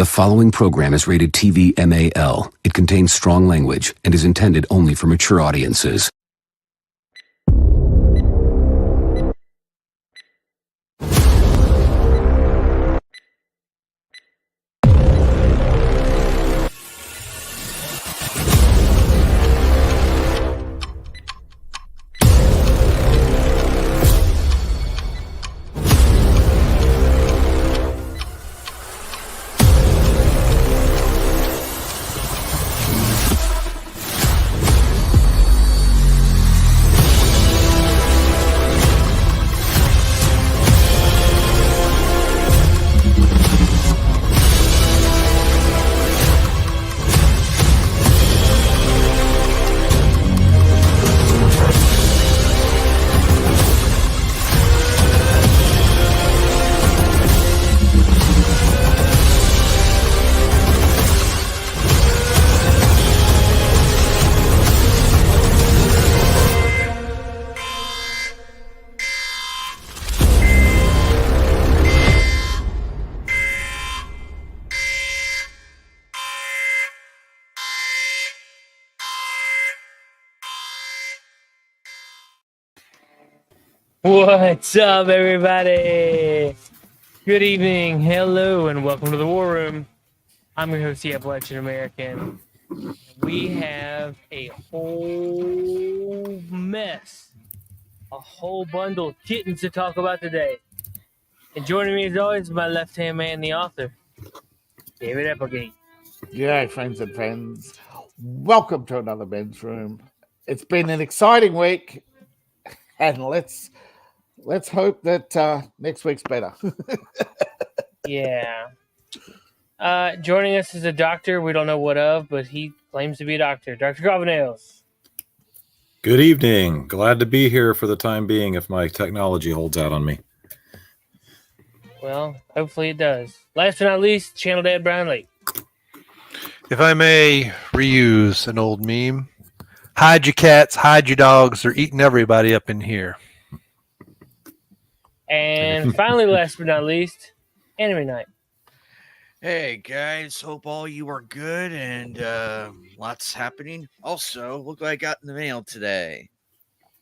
The following program is rated TV MAL. It contains strong language and is intended only for mature audiences. What's up, everybody? Good evening, hello, and welcome to the War Room. I'm your host, Etep Wokuian American. We have a whole mess, a whole bundle of kittens to talk about today. And joining me, as always, is my left-hand man, the author, David Applegate. Yeah, friends and friends, welcome to another men's room. It's been an exciting week, and let's hope that next week's better. Yeah. Joining us is a doctor we don't know what of, but he claims to be a doctor. Dr. Covenales. Good evening. Glad to be here for the time being if my technology holds out on me. Well, hopefully it does. Last but not least, Channel Dad Brownlee. If I may reuse an old meme, hide your cats, hide your dogs. They're eating everybody up in here. And finally, last but not least, Anime Night. Hey guys, hope all you are good and lots happening. Also, look what I got in the mail today.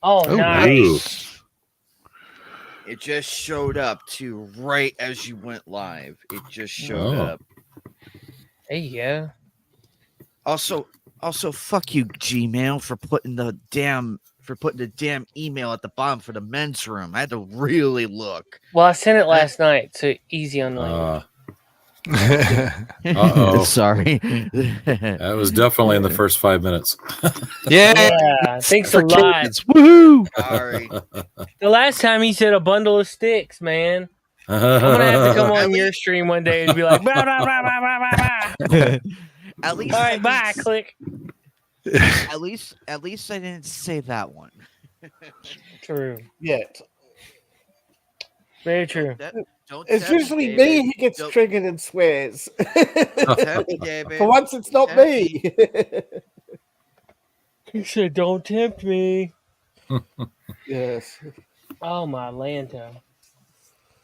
Oh, nice. It just showed up too right as you went live. It just showed up. There you go. Also, fuck you, Gmail, for putting the damn email at the bottom for the men's room. I had to really look. Well, I sent it last night, so easy on language. Uh-oh. Sorry. That was definitely in the first 5 minutes. Yeah, thanks a lot. Woohoo! Sorry. The last time he said a bundle of sticks, man. I'm going to have to come on your stream one day and be like, blah, blah, blah, blah, blah, blah, blah. At least, all right, bye, click. At least I didn't say that one. True. Yet. Very true. Don't It's tempt usually David. me who gets Don't triggered and swears. tempt me, David. For once, it's not me. He said, don't tempt me. Yes. Oh, my Lanta.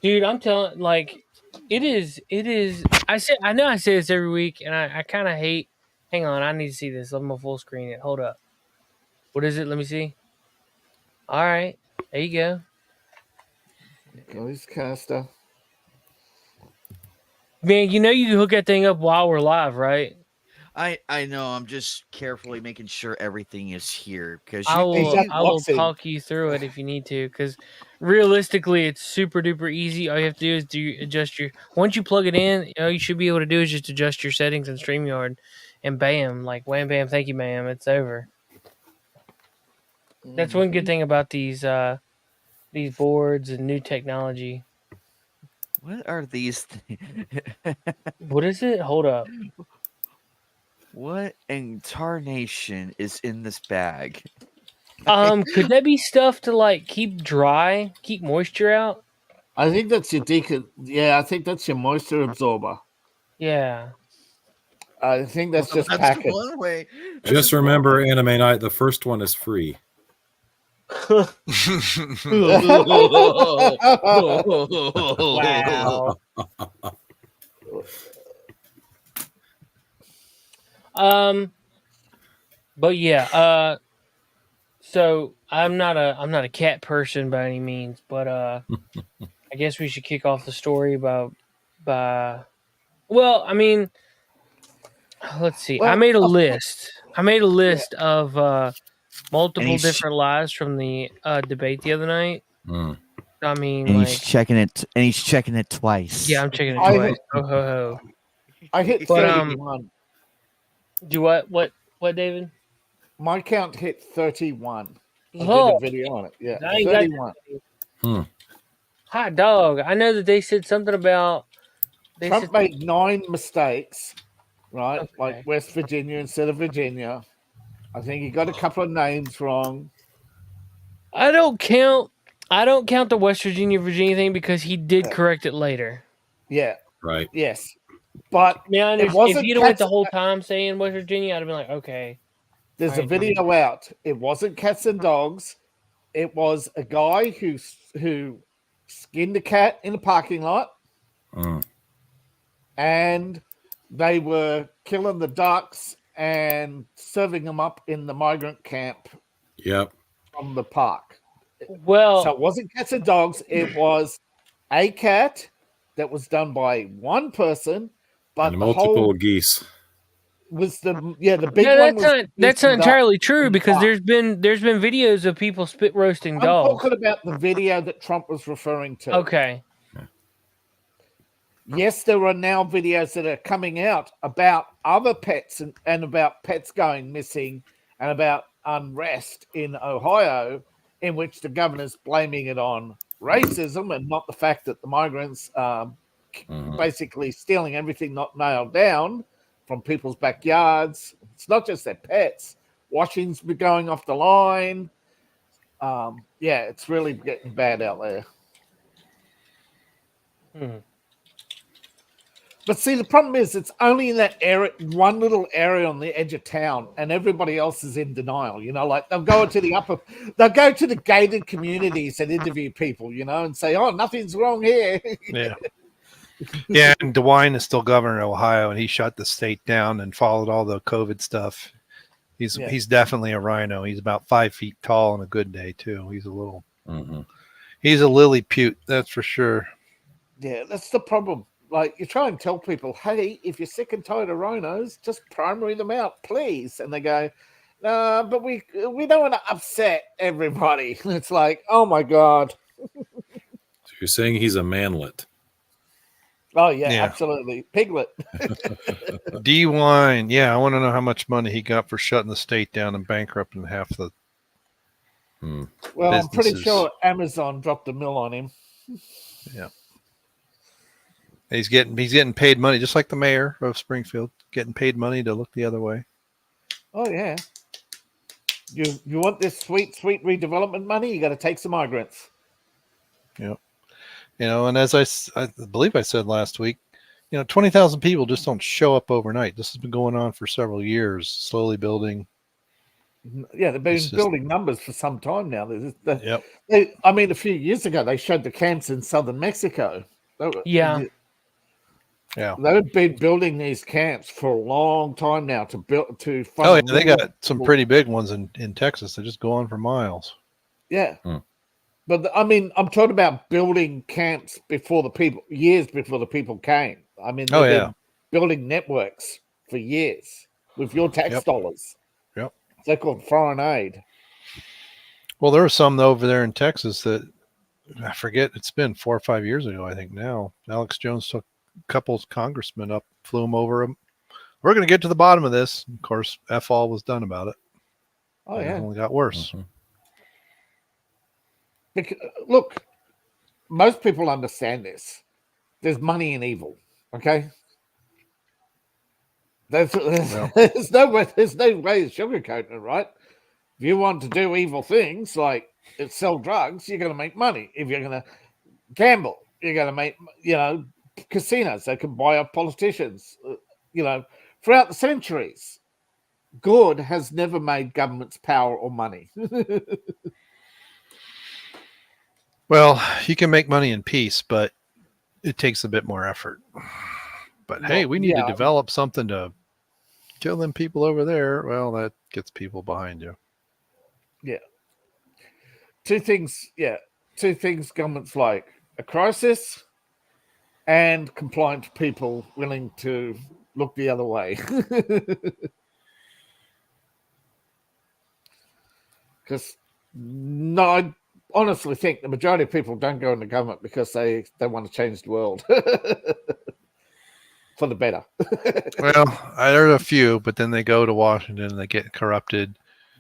Dude, I'm telling, like, it is, I know I say this every week, and I kind of hate, hang on, I need to see this. I'm going to full screen it. Hold up. What is it? Let me see. All right. There you go. Goes caster. Man, you know you can hook that thing up while we're live, right? I know. I'm just carefully making sure everything is here because I will boxing. talk you through it if you need to, because realistically, it's super duper easy. All you have to do is adjust your. Once you plug it in, you should be able to do is just adjust your settings in StreamYard, and bam, like wham bam, thank you, ma'am, it's over. That's one good thing about these boards and new technology. what are these things? What is it? Hold up. What in tarnation is in this bag? Could that be stuff to like keep dry, keep moisture out? I think that's your I think that's your moisture absorber. Yeah. I think that's just That's packet. one way. Just remember, Anime Night, the first one is free. Wow. But yeah, so I'm not a cat person by any means, but I guess we should kick off the story by well, I mean, let's see. I Well, made a list. I made a yeah. list of multiple he's- different lies from the debate the other night. Mm. I mean, And like, he's checking it. And he's checking it twice. yeah, I'm checking it I twice. hit- Ho ho ho. I hit But 31. do what? What, David? My count hit 31. I did Oh, a video on it. Yeah, I ain't got 31. hot dog. I know that they said something about they Trump said made 9 mistakes, right? Okay. Like West Virginia instead of Virginia. I think he got a couple of names wrong. I don't count the West Virginia thing because he did correct it later. Yeah, Right. yes. But Now, it if wasn't he'd have went the cats- whole time saying West Virginia, I'd have been like, okay. There's a Right. video out. It wasn't cats and dogs. It was a guy who skinned a cat in a parking lot, Mm. and they were killing the ducks and serving them up in the migrant camp Yep. from the park. Well, So it wasn't cats and dogs. It was a cat that was done by one person, but And the multiple whole geese. was the big no, one. that's not entirely true because duck. there's been videos of people spit roasting I'm dogs. talking about the video that Trump was referring to. Okay. Yes, there are now videos that are coming out about other pets and about pets going missing and about unrest in Ohio, in which the governor's blaming it on racism and not the fact that the migrants are basically stealing everything not nailed down from people's backyards. It's not just their pets. Washing's been going off the line. Yeah, it's really getting bad out there. But see, the problem is it's only in that area, one little area on the edge of town, and everybody else is in denial. You know, like they'll go to the gated communities and interview people, you know, and say, "Oh, nothing's wrong here." Yeah. Yeah, and DeWine is still governor of Ohio, and he shut the state down and followed all the COVID stuff. He's definitely a rhino. He's about 5 feet tall on a good day too. He's a Lilliput, that's for sure. Yeah, that's the problem. Like, you try and tell people, "Hey, if you're sick and tired of rhinos, just primary them out, please." And they go, "No, but we don't want to upset everybody." It's like, oh my god. So you're saying he's a manlet. Oh yeah, Yeah. absolutely. Piglet. DeWine, yeah, I want to know how much money he got for shutting the state down and bankrupting half the. Well, I'm pretty businesses. sure Amazon dropped a mill on him. Yeah. He's getting paid money, just like the mayor of Springfield, getting paid money to look the other way. Oh yeah. You want this sweet redevelopment money? You got to take some migrants. Yep. You know, and as I believe I said last week, 20,000 people just don't show up overnight. This has been going on for several years, slowly building. Yeah, they've been building numbers for some time now. Yep. I mean, a few years ago, they showed the camps in southern Mexico. Yeah. Yeah. They've been building these camps for a long time now to fund. Oh, yeah, they got some pretty big ones in Texas. They just go on for miles. Yeah. But I mean, I'm talking about building camps years before the people came. I mean, they've been building networks for years with your tax dollars. Yep. They're called foreign aid. Well, there were some over there in Texas that I forget. It's been 4 or 5 years ago, I think now. Alex Jones took a couple of congressmen up, flew them over him. We're going to get to the bottom of this. Of course, F-all was done about it. Oh, It yeah. only got worse. Because, look, most people understand this. There's money in evil, okay? There's no way of sugarcoating it, right? If you want to do evil things like sell drugs, you're going to make money. If you're going to gamble, you're going to make, casinos. They can buy up politicians. Throughout the centuries, good has never made governments power or money. Well, you can make money in peace, but it takes a bit more effort. But hey, we need to develop something to Kill them people over there. Well, that gets people behind you. Yeah. Two things governments like: a crisis and compliant people willing to look the other way. Because I honestly think the majority of people don't go into government because they want to change the world for the better. Well, there's a few, but then they go to Washington and they get corrupted.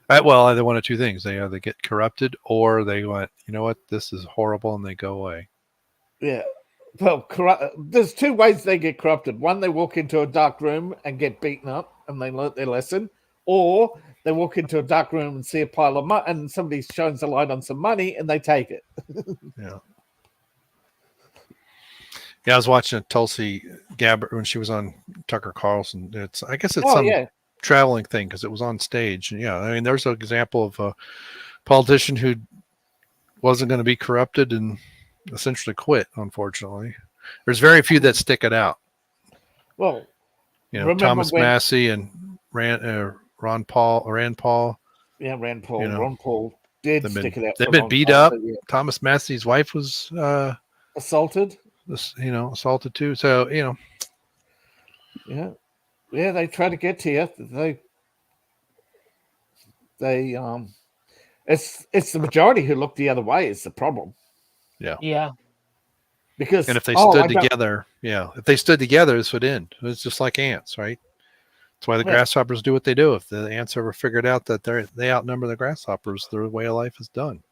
Well, either one of two things. They either get corrupted or they went, you know what, this is horrible, and they go away. Yeah. Well, there's two ways they get corrupted. One, they walk into a dark room and get beaten up and they learnt their lesson. Or they walk into a dark room and see a pile of money and somebody shines a light on some money and they take it. Yeah. Yeah, I was watching Tulsi Gabbard when she was on Tucker Carlson. I guess it's some traveling thing because it was on stage. And yeah, I mean, there's an example of a politician who wasn't going to be corrupted and essentially quit. Unfortunately, there's very few that stick it out. Well, Thomas Massey and Rand Paul. Yeah, Rand Paul. Ron Paul did stick it out. They've been beat up. Thomas Massey's wife was assaulted. Assaulted too. So yeah, they try to get to you. It's the majority who look the other way is the problem. Yeah. Because if they stood together, if they stood together, this would end. It's just like ants, right? That's why the grasshoppers do what they do. If the ants ever figured out that they outnumber the grasshoppers, their way of life is done.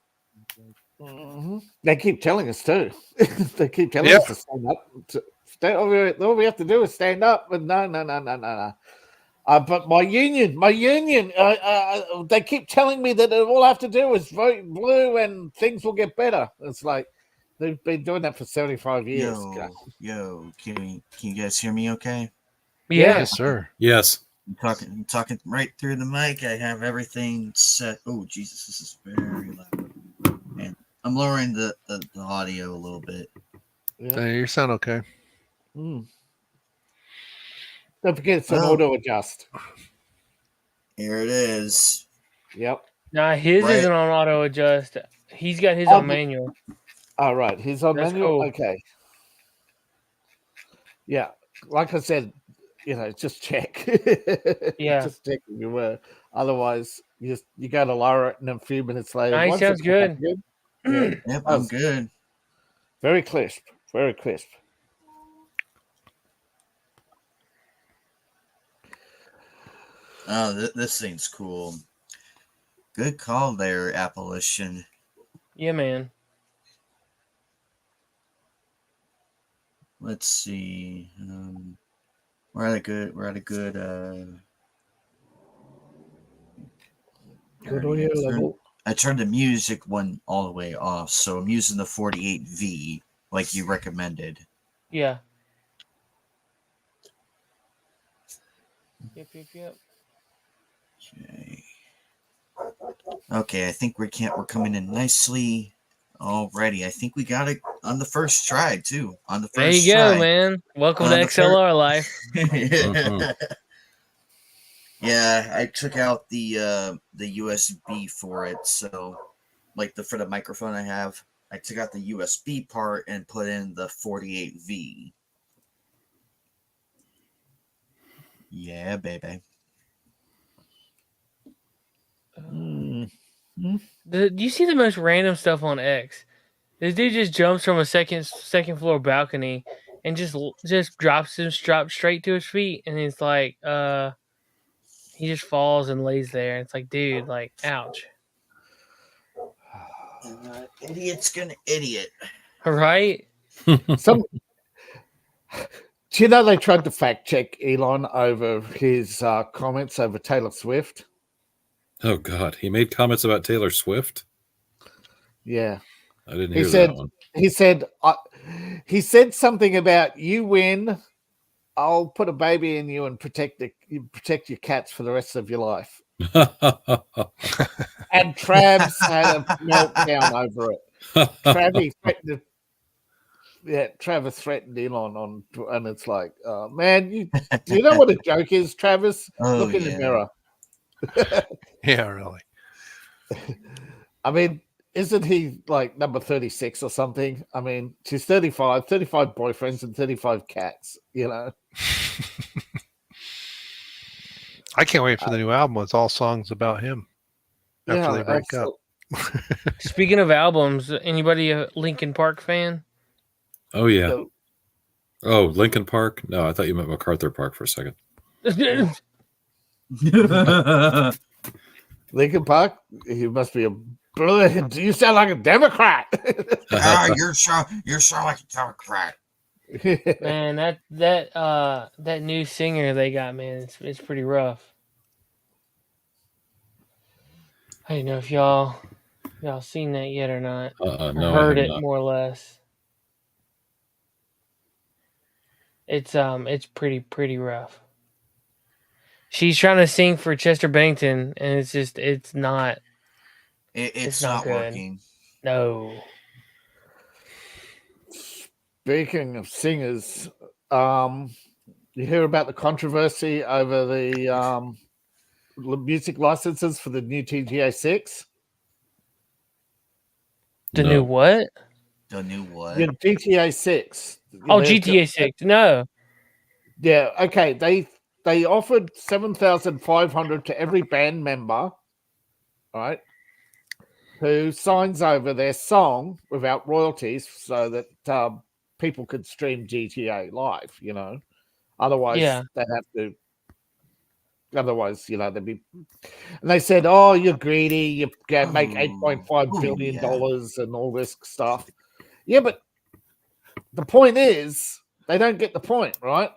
Mm-hmm. They keep telling us too. They keep telling us to stand up. All we have to do is stand up. But no. But my union, they keep telling me that all I have to do is vote blue and things will get better. It's like they've been doing that for 75 years. Yo, can you guys hear me okay? Yeah. Yes, sir. Yes. I'm talking right through the mic. I have everything set. Oh, Jesus, this is very loud. And I'm lowering the audio a little bit. Yeah. Hey, you sound okay. Don't forget it's an auto adjust. Here it is. Yep. Nah, his isn't on auto adjust. He's got his on manual. All right, he's on manual. Cool. Okay. Yeah, like I said, just check. Yeah, just check if you were. Otherwise, you got to lower it, and then a few minutes later, nice, sounds good. Yep, I'm good. Very crisp. Very crisp. Oh, this thing's cool. Good call there, Apparition. Yeah, man. Let's see. We're at a good. Good audio level. I turned the music one all the way off, so I'm using the 48V like you recommended. Yeah. Yep. Okay, I think we're coming in nicely already. I think we got it on the first try too. On the first there you go, man. Welcome to XLR life. Yeah, I took out the USB for it, so for the microphone I have, I took out the USB part and put in the 48V. Yeah, baby. Do you see the most random stuff on X? This dude just jumps from a second floor balcony and just drops straight to his feet, and it's like he just falls and lays there. It's like, dude, like, ouch. Idiot's gonna idiot. Right? Do you know they tried to fact check Elon over his comments over Taylor Swift? Oh God, he made comments about Taylor Swift. Yeah, I didn't hear that one. He said something about you win. I'll put a baby in you and protect your cats for the rest of your life. And Travs had a meltdown over it. Travie threatened to Travis threatened Elon on, and it's like, man, do you know what a joke is, Travis? Look in the mirror. Yeah, really. I mean, isn't he like number 36 or something? I mean, she's 35 boyfriends and 35 cats, you know? I can't wait for the new album. It's all songs about him after they break up. Speaking of albums, anybody a Linkin Park fan? Oh, yeah. Oh, Lincoln Park? No, I thought you meant MacArthur Park for a second. Lincoln Park? You must be a brilliant. You sound like a Democrat. You sound like a Democrat. Man, that new singer they got, man, it's pretty rough. I don't know if y'all seen that yet or not. No, heard it not. more or less. It's pretty rough. She's trying to sing for Chester Bennington, and it's not. It's not working. No. Speaking of singers, you hear about the controversy over the music licenses for the new GTA 6? The new what? The new what? Yeah, GTA 6. Oh, GTA 6. No. Yeah, okay. They offered $7,500 to every band member, right, who signs over their song without royalties so that people could stream GTA live, you know. Otherwise, they'd have to. Otherwise, you know, they'd be. And they said, "Oh, you're greedy. You can make $8.5 billion and all this stuff." Yeah, but the point is, they don't get the point, right?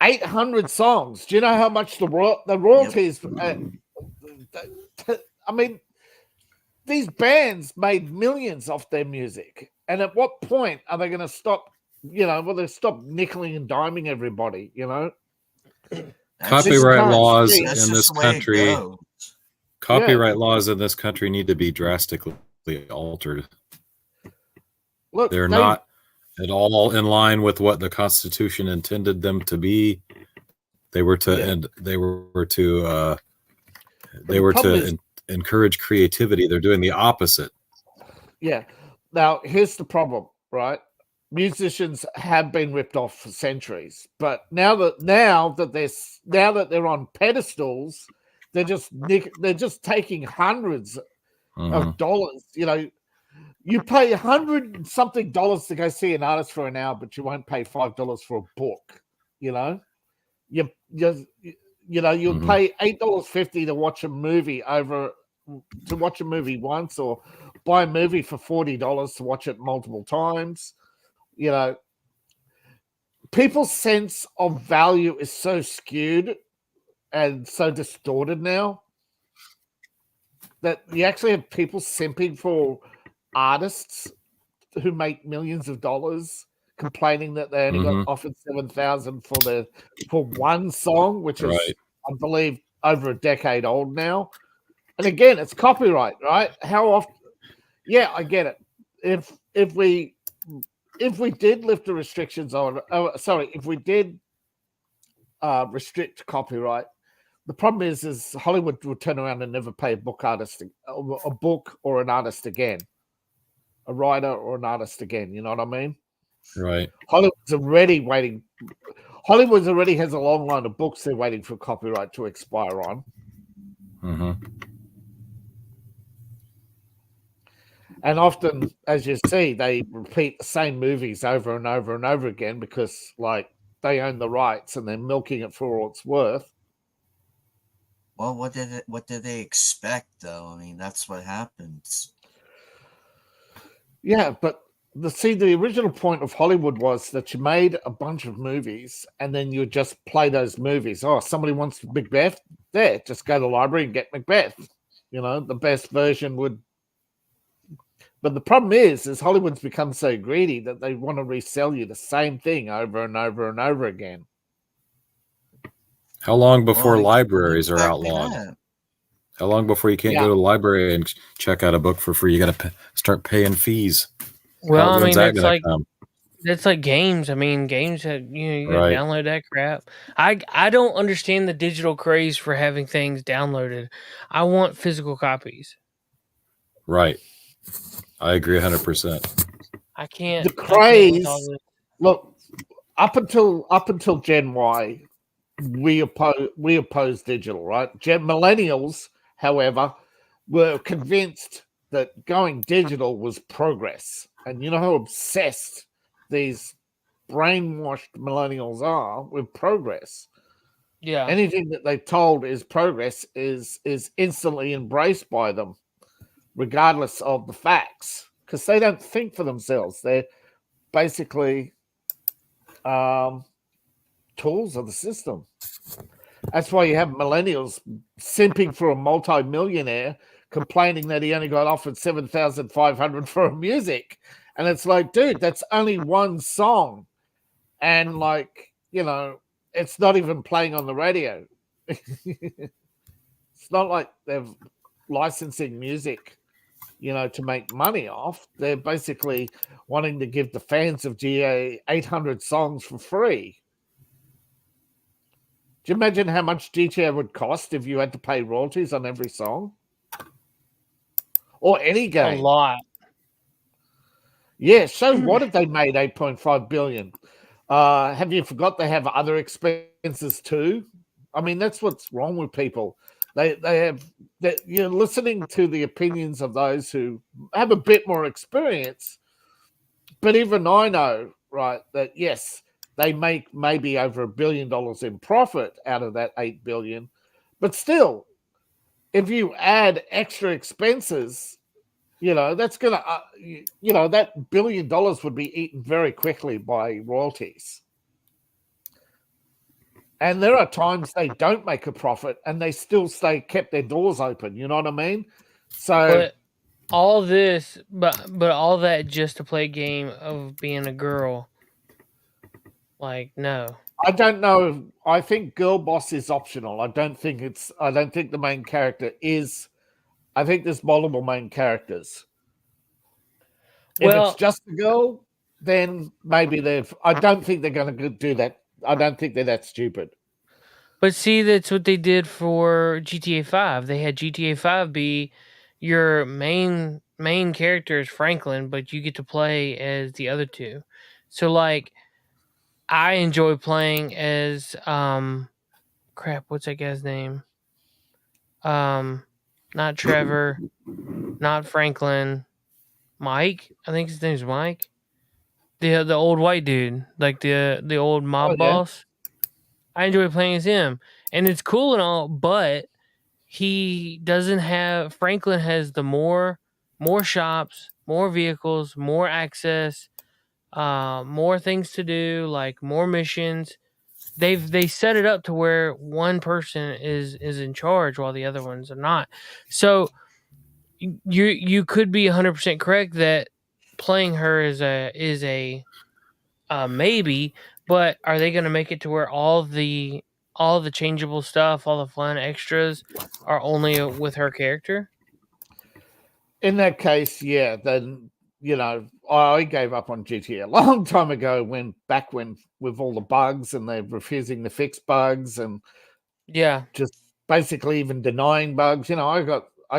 800 songs. Do you know how much the royalties? I mean, these bands made millions off their music, and at what point are they going to stop? You know, will they stop nickeling and diming everybody? You know, copyright laws in this country. Copyright laws in this country need to be drastically altered. Look, they're not at all in line with what the Constitution intended them to be. They were to encourage creativity. They're doing the opposite. Yeah. Now here's the problem, right? Musicians have been ripped off for centuries, but now that they're on pedestals, they're just taking hundreds of dollars. You know, you pay $100 something to go see an artist for an hour, but you won't pay $5 for a book. You know, you'll pay $8.50 to watch a movie once, or buy a movie for $40 to watch it multiple times. You know, people's sense of value is so skewed and so distorted now that you actually have people simping for artists who make millions of dollars, complaining that they only got offered $7,000 for one song, which is, I believe, over a decade old now. And again, it's copyright, right? How often? Yeah, I get it. If we did lift the restrictions on, if we did restrict copyright, the problem is Hollywood would turn around and never pay a book or an artist again, a writer or an artist again. You know what I mean? Right. Hollywood's already waiting. Hollywood already has a long line of books they're waiting for copyright to expire on. And often, as you see, they repeat the same movies over and over and over again because, like, they own the rights and they're milking it for all it's worth. Well, what did they expect, though? I mean, that's what happens. Yeah, but the original point of Hollywood was that you made a bunch of movies and then you just play those movies. Oh, somebody wants Macbeth? There, just go to the library and get Macbeth. You know, the best version would. But the problem is Hollywood's become so greedy that they want to resell you the same thing over and over and over again. How long before libraries are outlawed? How long before you can't go to the library and check out a book for free? You got to start paying fees. Well, I When's mean, that it's gonna like come? that's like games. I mean, games that you gotta Right. download that crap. I don't understand the digital craze for having things downloaded. I want physical copies. Right. I agree 100%. I can't. The I can't with all craze. this. Look, up until Gen Y, we oppose digital, right? Millennials, however, were convinced that going digital was progress, and you know how obsessed these brainwashed millennials are with progress. Yeah. Anything that they told is progress is instantly embraced by them, regardless of the facts, because they don't think for themselves. They're basically tools of the system. That's why you have millennials simping for a multi-millionaire, complaining that he only got offered 7,500 for music, and it's like, dude, that's only one song, and like, you know, it's not even playing on the radio. It's not like they're licensing music, you know, to make money off. They're basically wanting to give the fans of GA 800 songs for free. Do you imagine how much GTA would cost if you had to pay royalties on every song? Or any game? A lot. Yeah, so what if they made 8.5 billion? Have you forgot they have other expenses too? I mean, that's what's wrong with people. They have that you're listening to the opinions of those who have a bit more experience. But even I know, right, that yes, they make maybe over $1 billion in profit out of that 8 billion. But still, if you add extra expenses, you know, that's going to, you know, that $1 billion would be eaten very quickly by royalties. And there are times they don't make a profit and they still kept their doors open. You know what I mean? So, but all this, but all that just to play a game of being a girl. Like, no. I don't know. I think girl boss is optional. I don't think the main character is. I think there's multiple main characters. If it's just a girl, then maybe I don't think they're going to do that. I don't think they're that stupid. But see, that's what they did for GTA 5. They had GTA 5 be your main character is Franklin, but you get to play as the other two. So like I enjoy playing as crap, what's that guy's name? Not Trevor, not Franklin, Mike. I think his name's Mike. The old white dude, like the old mob boss. I enjoy playing as him, and it's cool and all, but he doesn't have. Franklin has the more shops, more vehicles, more access, more things to do, like more missions. They set it up to where one person is in charge while the other ones are not. So you could be 100% correct that playing her is a maybe, but are they going to make it to where all the changeable stuff, all the fun extras are only with her character? In that case, yeah, then, you know, I gave up on GTA a long time ago when with all the bugs and they're refusing to fix bugs and yeah, just basically even denying bugs. You know, I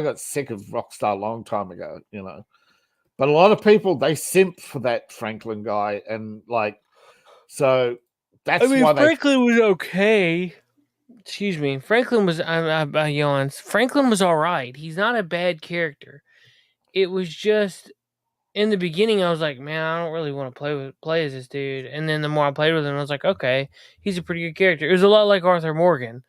got sick of Rockstar a long time ago, you know. But a lot of people, they simp for that Franklin guy, and like, so that's why Franklin was okay. Excuse me, Franklin was I yawned. Franklin was all right. He's not a bad character. It was just in the beginning, I was like, man, I don't really want to play as this dude. And then the more I played with him, I was like, okay, he's a pretty good character. It was a lot like Arthur Morgan.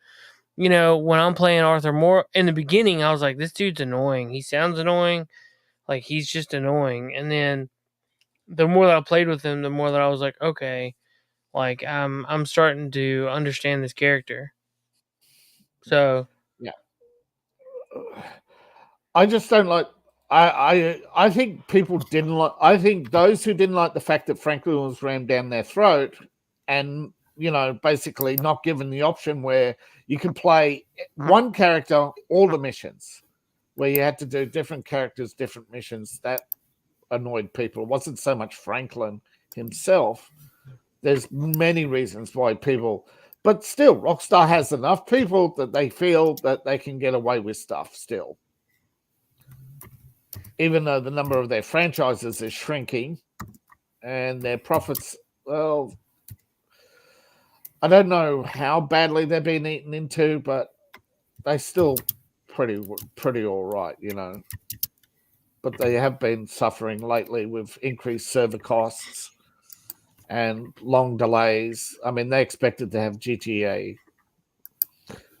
You know, when I'm playing Arthur Morgan, in the beginning, I was like, this dude's annoying. He sounds annoying. Like, he's just annoying. And then the more that I played with him, the more that I was like, okay, like, I'm starting to understand this character. So, yeah. I just don't like. I think people didn't like. I think those who didn't like the fact that Franklin was rammed down their throat, and you know, basically not given the option where you could play one character all the missions, where you had to do different characters, different missions. That annoyed people. It wasn't so much Franklin himself. There's many reasons why people, but still, Rockstar has enough people that they feel that they can get away with stuff still. Even though the number of their franchises is shrinking and their profits, well, I don't know how badly they're being eaten into, but they still pretty all right, you know. But they have been suffering lately with increased server costs and long delays. I mean, they expected to have GTA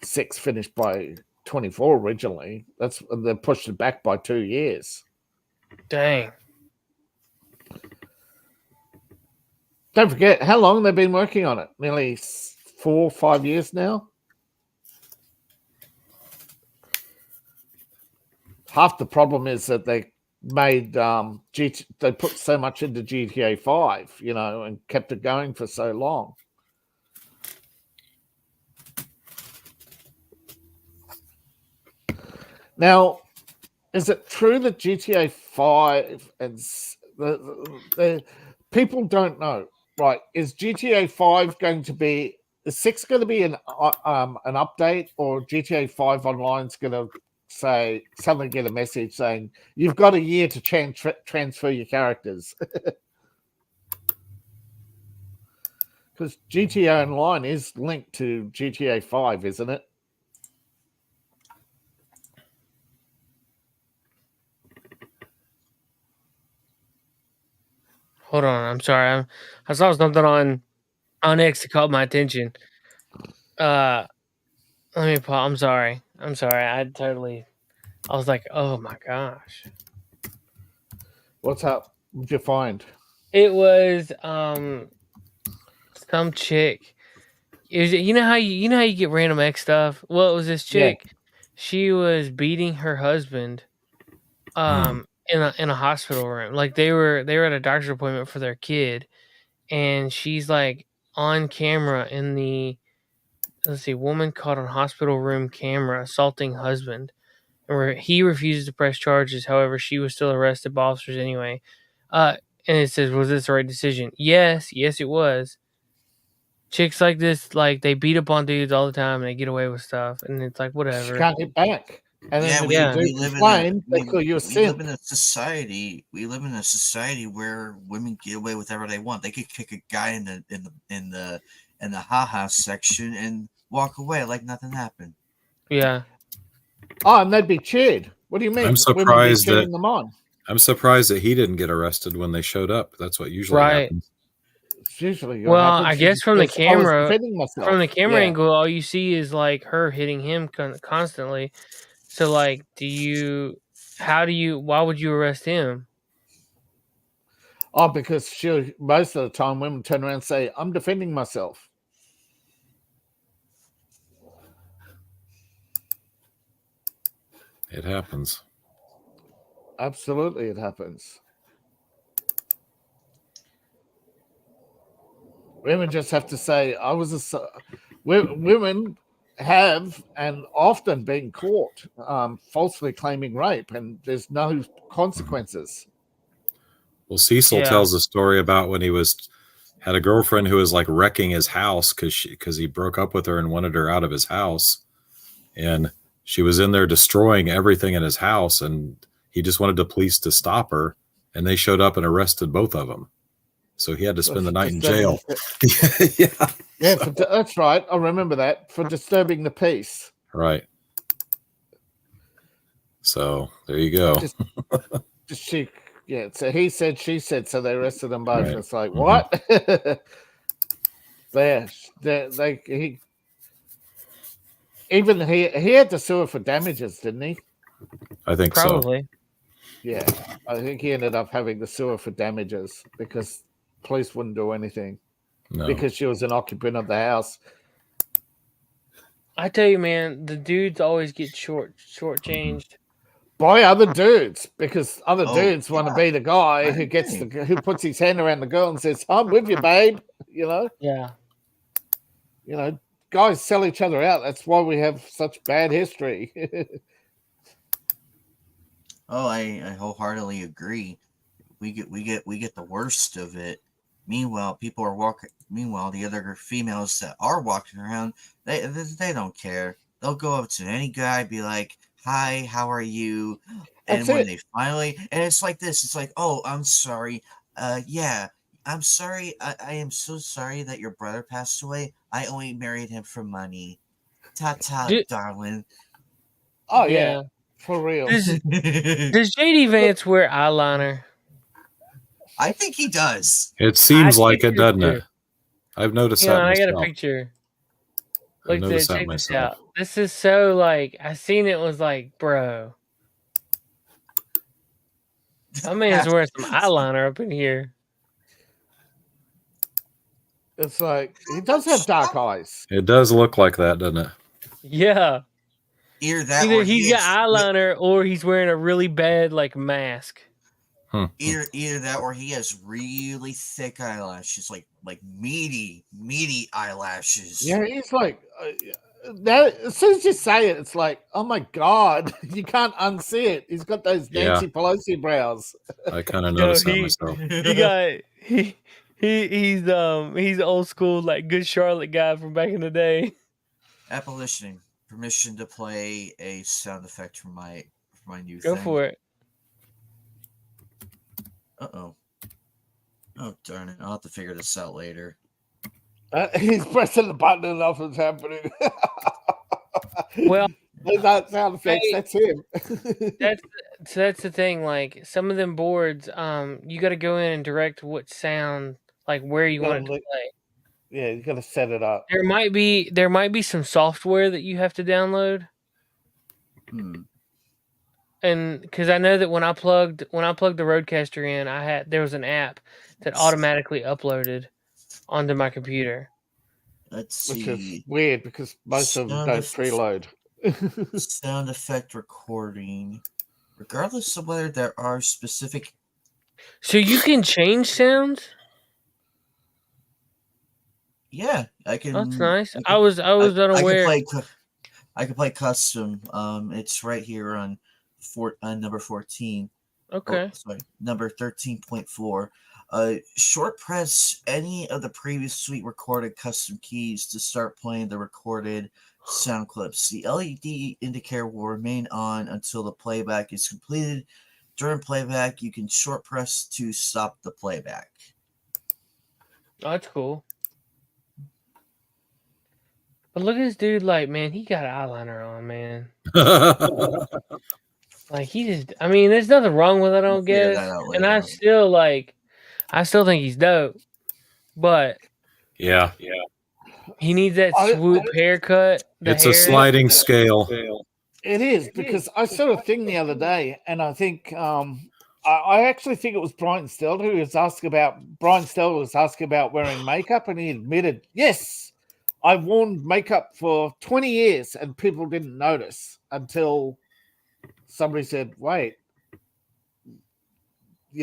6 finished by 24 originally. They pushed it back by 2 years. Dang. Don't forget how long they've been working on it. Nearly 4 or 5 years now. Half the problem is that they made they put so much into GTA 5, you know, and kept it going for so long. Now, is it true that GTA 5 and the people don't know, right? Is GTA 5 going to be, is 6 going to be an update, or GTA 5 Online's going to say suddenly get a message saying you've got a year to transfer your characters? Because GTA Online is linked to GTA 5, isn't it? Hold on, I'm sorry. I saw something on X that caught my attention. Let me pause. I'm sorry. I was like, oh my gosh. What's up? What'd you find? It was some chick. You know how you get random X stuff? Well, it was this chick. Yeah. She was beating her husband in a hospital room. Like they were at a doctor's appointment for their kid, and she's like on camera in the, let's see, woman caught on hospital room camera assaulting husband. Where he refuses to press charges. However, she was still arrested by officers anyway. And it says, was this the right decision? Yes, it was. Chicks like this, like, they beat up on dudes all the time and they get away with stuff. And it's like, whatever. She can't get back. And then we live in a society. We live in a society where women get away with whatever they want. They could kick a guy in the ha-ha section and walk away like nothing happened. Yeah. Oh, and they'd be cheered. What do you mean? I'm surprised that he didn't get arrested when they showed up. That's what usually happens. It's usually I guess from the camera angle, all you see is like her hitting him constantly. So like, why would you arrest him? Oh, because most of the time women turn around and say, I'm defending myself. It happens. Absolutely, it happens. Women just have to say, women have and often been caught falsely claiming rape, and there's no consequences. Well, Cecil tells a story about when he had a girlfriend who was like wrecking his house because he broke up with her and wanted her out of his house, and she was in there destroying everything in his house, and he just wanted the police to stop her, and they showed up and arrested both of them. So he had to spend the night in jail. Yeah, that's right. I remember that, for disturbing the peace. Right. So there you go. So he said, she said, so they arrested them both. Right. It's like, what? He had to sue her for damages, didn't he? I think probably. So. Yeah, I think he ended up having to sue her for damages because police wouldn't do anything. No. Because she was an occupant of the house. I tell you, man, the dudes always get shortchanged by other dudes, because other dudes want to be the guy who who puts his hand around the girl and says, "I'm with you, babe." You know. Yeah. You know, guys sell each other out. That's why we have such bad history. I wholeheartedly agree. we get the worst of it. Meanwhile, people are walking. Meanwhile, the other females that are walking around, they don't care. They'll go up to any guy, be like, "Hi, how are you?" And when they finally, and it's like this, it's like, "Oh, I'm sorry. Yeah, I'm sorry. I am so sorry that your brother passed away. I only married him for money. Ta, darling." Oh yeah, for real. Does JD Vance wear eyeliner? I think he does. It seems like it, doesn't it? I've noticed that myself. I got a picture. I've Look, noticed check that this myself. out. This is so like I seen it was like, bro, my man's wearing some eyeliner up in here. It's like he does have dark eyes. It does look like that, doesn't it? Yeah. Either he's got eyeliner or he's wearing a really bad like mask. Either that or he has really thick eyelashes, like meaty eyelashes. Yeah, he's like that. As soon as you say it, it's like, oh my god, you can't unsee it. He's got those Nancy Pelosi brows. I kind of noticed that myself. He's old school, like good Charlotte guy from back in the day. Abolitioning. Permission to play a sound effect for my new Go thing. for it. Uh-oh. Oh, darn it. I'll have to figure this out later. He's pressing the button and nothing's happening. Well, there's that sound effects. That's him. That's the thing. Like some of them boards, you got to go in and direct what sound, like where you want it to play. Yeah, you got to set it up. There might be some software that you have to download. And because I know that when I plugged the Rodecaster in, there was an app that automatically uploaded onto my computer. Let's see. Which is weird because most of them don't preload. Sound effect recording, regardless of whether there are specific. So you can change sounds. Yeah, I can. That's nice. I was unaware. I can play custom. It's right here on number 14. Okay. Number 13.4. Short press any of the previously recorded custom keys to start playing the recorded sound clips. The LED indicator will remain on until the playback is completed. During playback, you can short press to stop the playback. Oh, that's cool. But look at this dude, like, man, he got eyeliner on, man. Like, there's nothing wrong with it, I don't guess. And I still think he's dope. But yeah, he needs that swoop haircut. It's a sliding scale. It is, because I saw a thing the other day, and I think I actually think it was Brian Stelter who was asking about wearing makeup, and he admitted, yes, I've worn makeup for 20 years and people didn't notice until somebody said, wait, do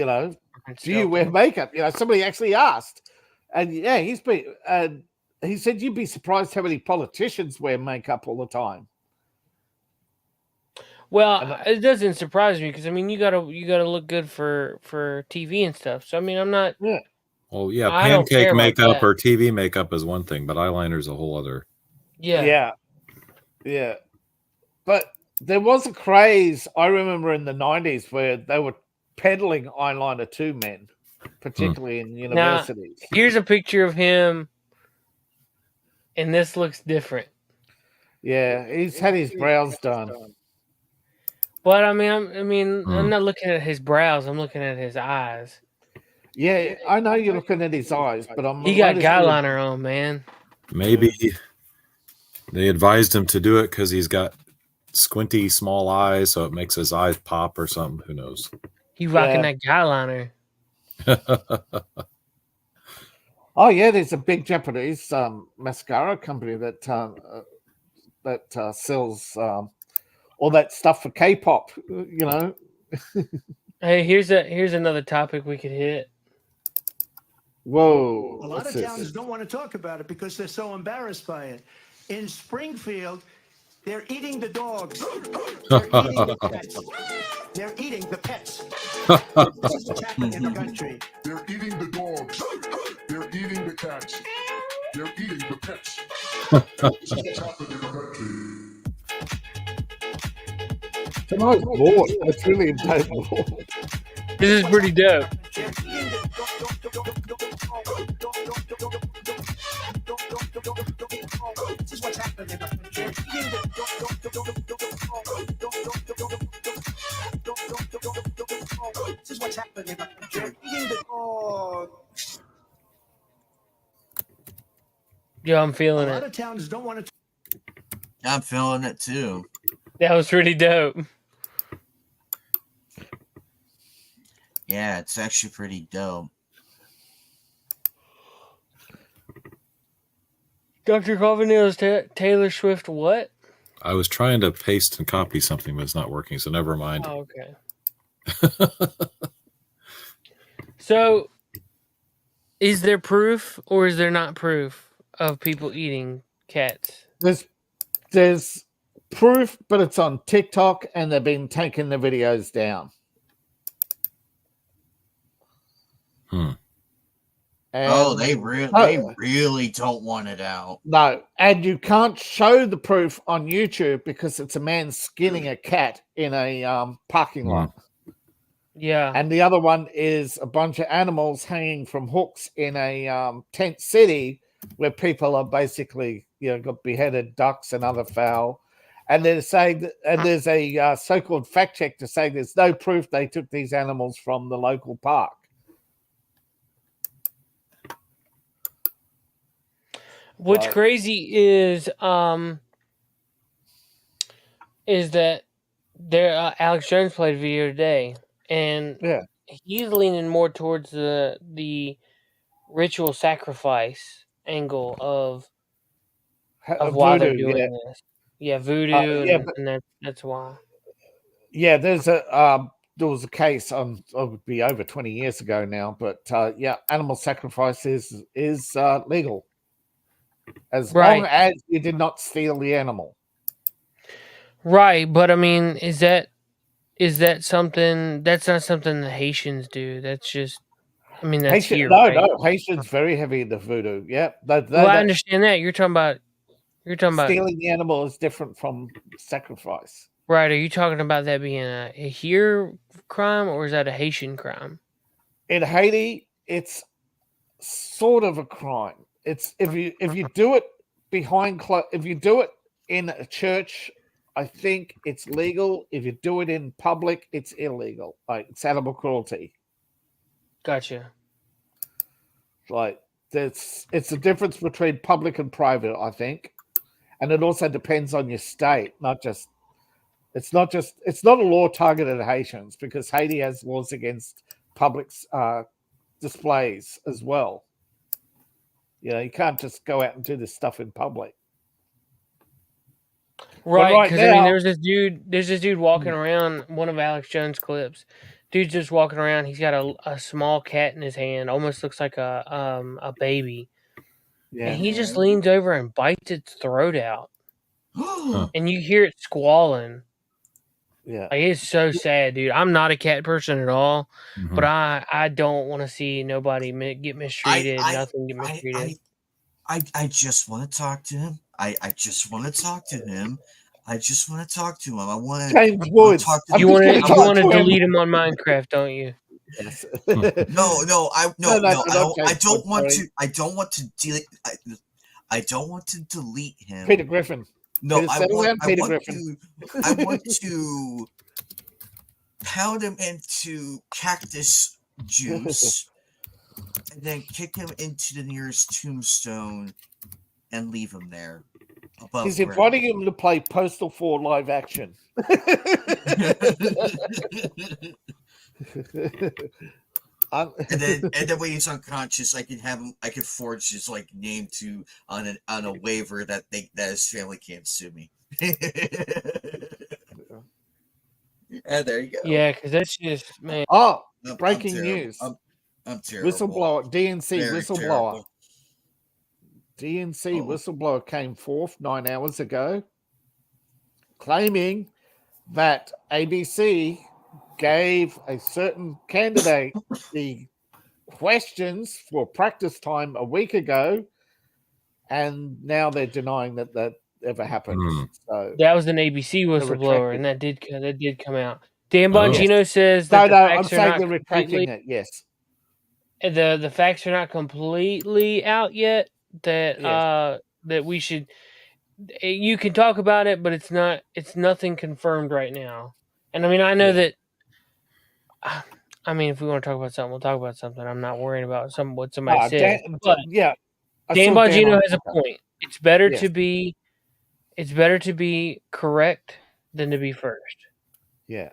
you wear makeup? Somebody actually asked. And yeah, he said you'd be surprised how many politicians wear makeup all the time. Well, it doesn't surprise me because you gotta look good for TV and stuff. So I'm not. Yeah. Well, yeah, pancake makeup or TV makeup is one thing, but eyeliner is a whole other. Yeah. But there was a craze, I remember, in the 90s where they were peddling eyeliner to men, particularly in universities. Now, here's a picture of him, and this looks different. Yeah, he's had his brows done. But I'm not looking at his brows. I'm looking at his eyes. Yeah, I know you're looking at his eyes, but he got eyeliner on, man. Maybe they advised him to do it because he's got squinty small eyes, so it makes his eyes pop or something. Who knows? He rocking that eyeliner. Oh yeah, there's a big Japanese mascara company that sells all that stuff for K-pop. Hey, here's another topic we could hit. Whoa. A lot of towns don't want to talk about it because they're so embarrassed by it. In Springfield, they're eating the dogs. They're eating the pets. They're eating the pets. This is what's happening in the country. They're eating the dogs. They're eating the cats. They're eating the pets. This is what's happening in the country. It's a nice board. It's really intense. This is pretty dope. This is what's happening in the country. This is what's happening in the country. Yo, I'm A feeling lot it. of towns don't want to. I'm feeling it too. That was pretty dope. Yeah, it's actually pretty dope. Dr. Covenant's Taylor Swift what? I was trying to paste and copy something, but it's not working, so never mind. Oh, okay. So, is there proof or is there not proof of people eating cats? There's proof, but it's on TikTok, and they've been taking the videos down. And They really don't want it out. no, and you can't show the proof on YouTube because it's a man skinning a cat in a parking lot. Yeah. And the other one is a bunch of animals hanging from hooks in a tent city where people are basically, got beheaded ducks and other fowl. And they're saying, and there's a so-called fact check to say there's no proof they took these animals from the local park. What's Right. crazy is that there Alex Jones played a video today, and Yeah. he's leaning more towards the ritual sacrifice angle of why they're Voodoo, doing this. Yeah, voodoo, yeah, and that's why. Yeah, there was a case on, it would be over 20 years ago now, but animal sacrifice is legal as long as you did not steal the animal. Right, but I mean, is that something? That's not something the Haitians do. That's just, I mean, that's here. No, right? no, Haitians very heavy into voodoo. Yeah, Well, I understand that. You're talking about stealing the animal is different from sacrifice. Right? Are you talking about that being a here crime, or is that a Haitian crime? In Haiti, it's sort of a crime. It's if you do it if you do it in a church, I think it's legal. If you do it in public, it's illegal. Like, it's animal cruelty. Gotcha. Like, it's the difference between public and private, I think. And it also depends on your state, it's not a law targeted at Haitians, because Haiti has laws against public displays as well. You can't just go out and do this stuff in public. Right, because I mean, there's this dude walking around, one of Alex Jones' clips. Dude's just walking around. He's got a small cat in his hand, almost looks like a baby. Yeah. And he just leans over and bites its throat out. And you hear it squalling. Yeah. Like, it's so sad, dude. I'm not a cat person at all, but I don't want to see nobody get mistreated, nothing get mistreated. I just want to talk to him. I just want to talk to him. I just want to talk to him. I want to talk to him. You want to delete him on Minecraft, don't you? No, I don't want to. I don't want to delete. I don't want to delete him. Peter Griffin. No, I want to pound him into cactus juice and then kick him into the nearest tombstone and leave him there. He's inviting him to play Postal 4 live action. And then when he's unconscious, I could forge his name on a waiver that his family can't sue me. And there you go. Yeah, because that's just, man. Oh, breaking news. I'm terrible. Whistleblower, DNC Very whistleblower. terrible. DNC whistleblower came forth 9 hours ago, claiming that ABC gave a certain candidate the questions for practice time a week ago, and now they're denying that ever happened. So that was an ABC whistleblower, and that did come out. Dan Bongino says no, that the I'm facts are saying not they're retracting it. Yes, the facts are not completely out yet. That Yes. that we should. You can talk about it, but it's nothing confirmed right now. And I mean, I know that. I mean, if we want to talk about something, we'll talk about something. I'm not worrying about what somebody says. But yeah, Dan Bongino has a Okay. point. It's better Yes. to be correct than to be first. Yeah.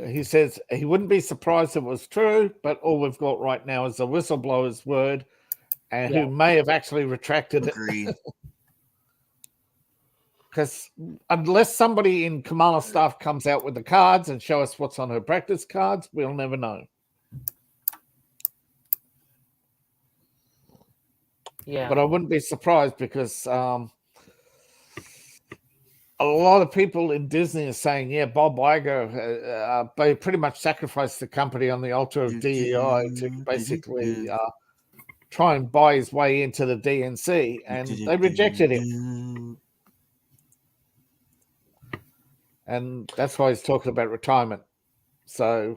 He says he wouldn't be surprised if it was true, but all we've got right now is the whistleblower's word, and who may have actually retracted Agreed. it. Because unless somebody in Kamala staff comes out with the cards and show us what's on her practice cards, we'll never know. Yeah. But I wouldn't be surprised because a lot of people in Disney are saying, yeah, Bob Iger they pretty much sacrificed the company on the altar of DEI to basically try and buy his way into the DNC, and they rejected him. And that's why he's talking about retirement. So,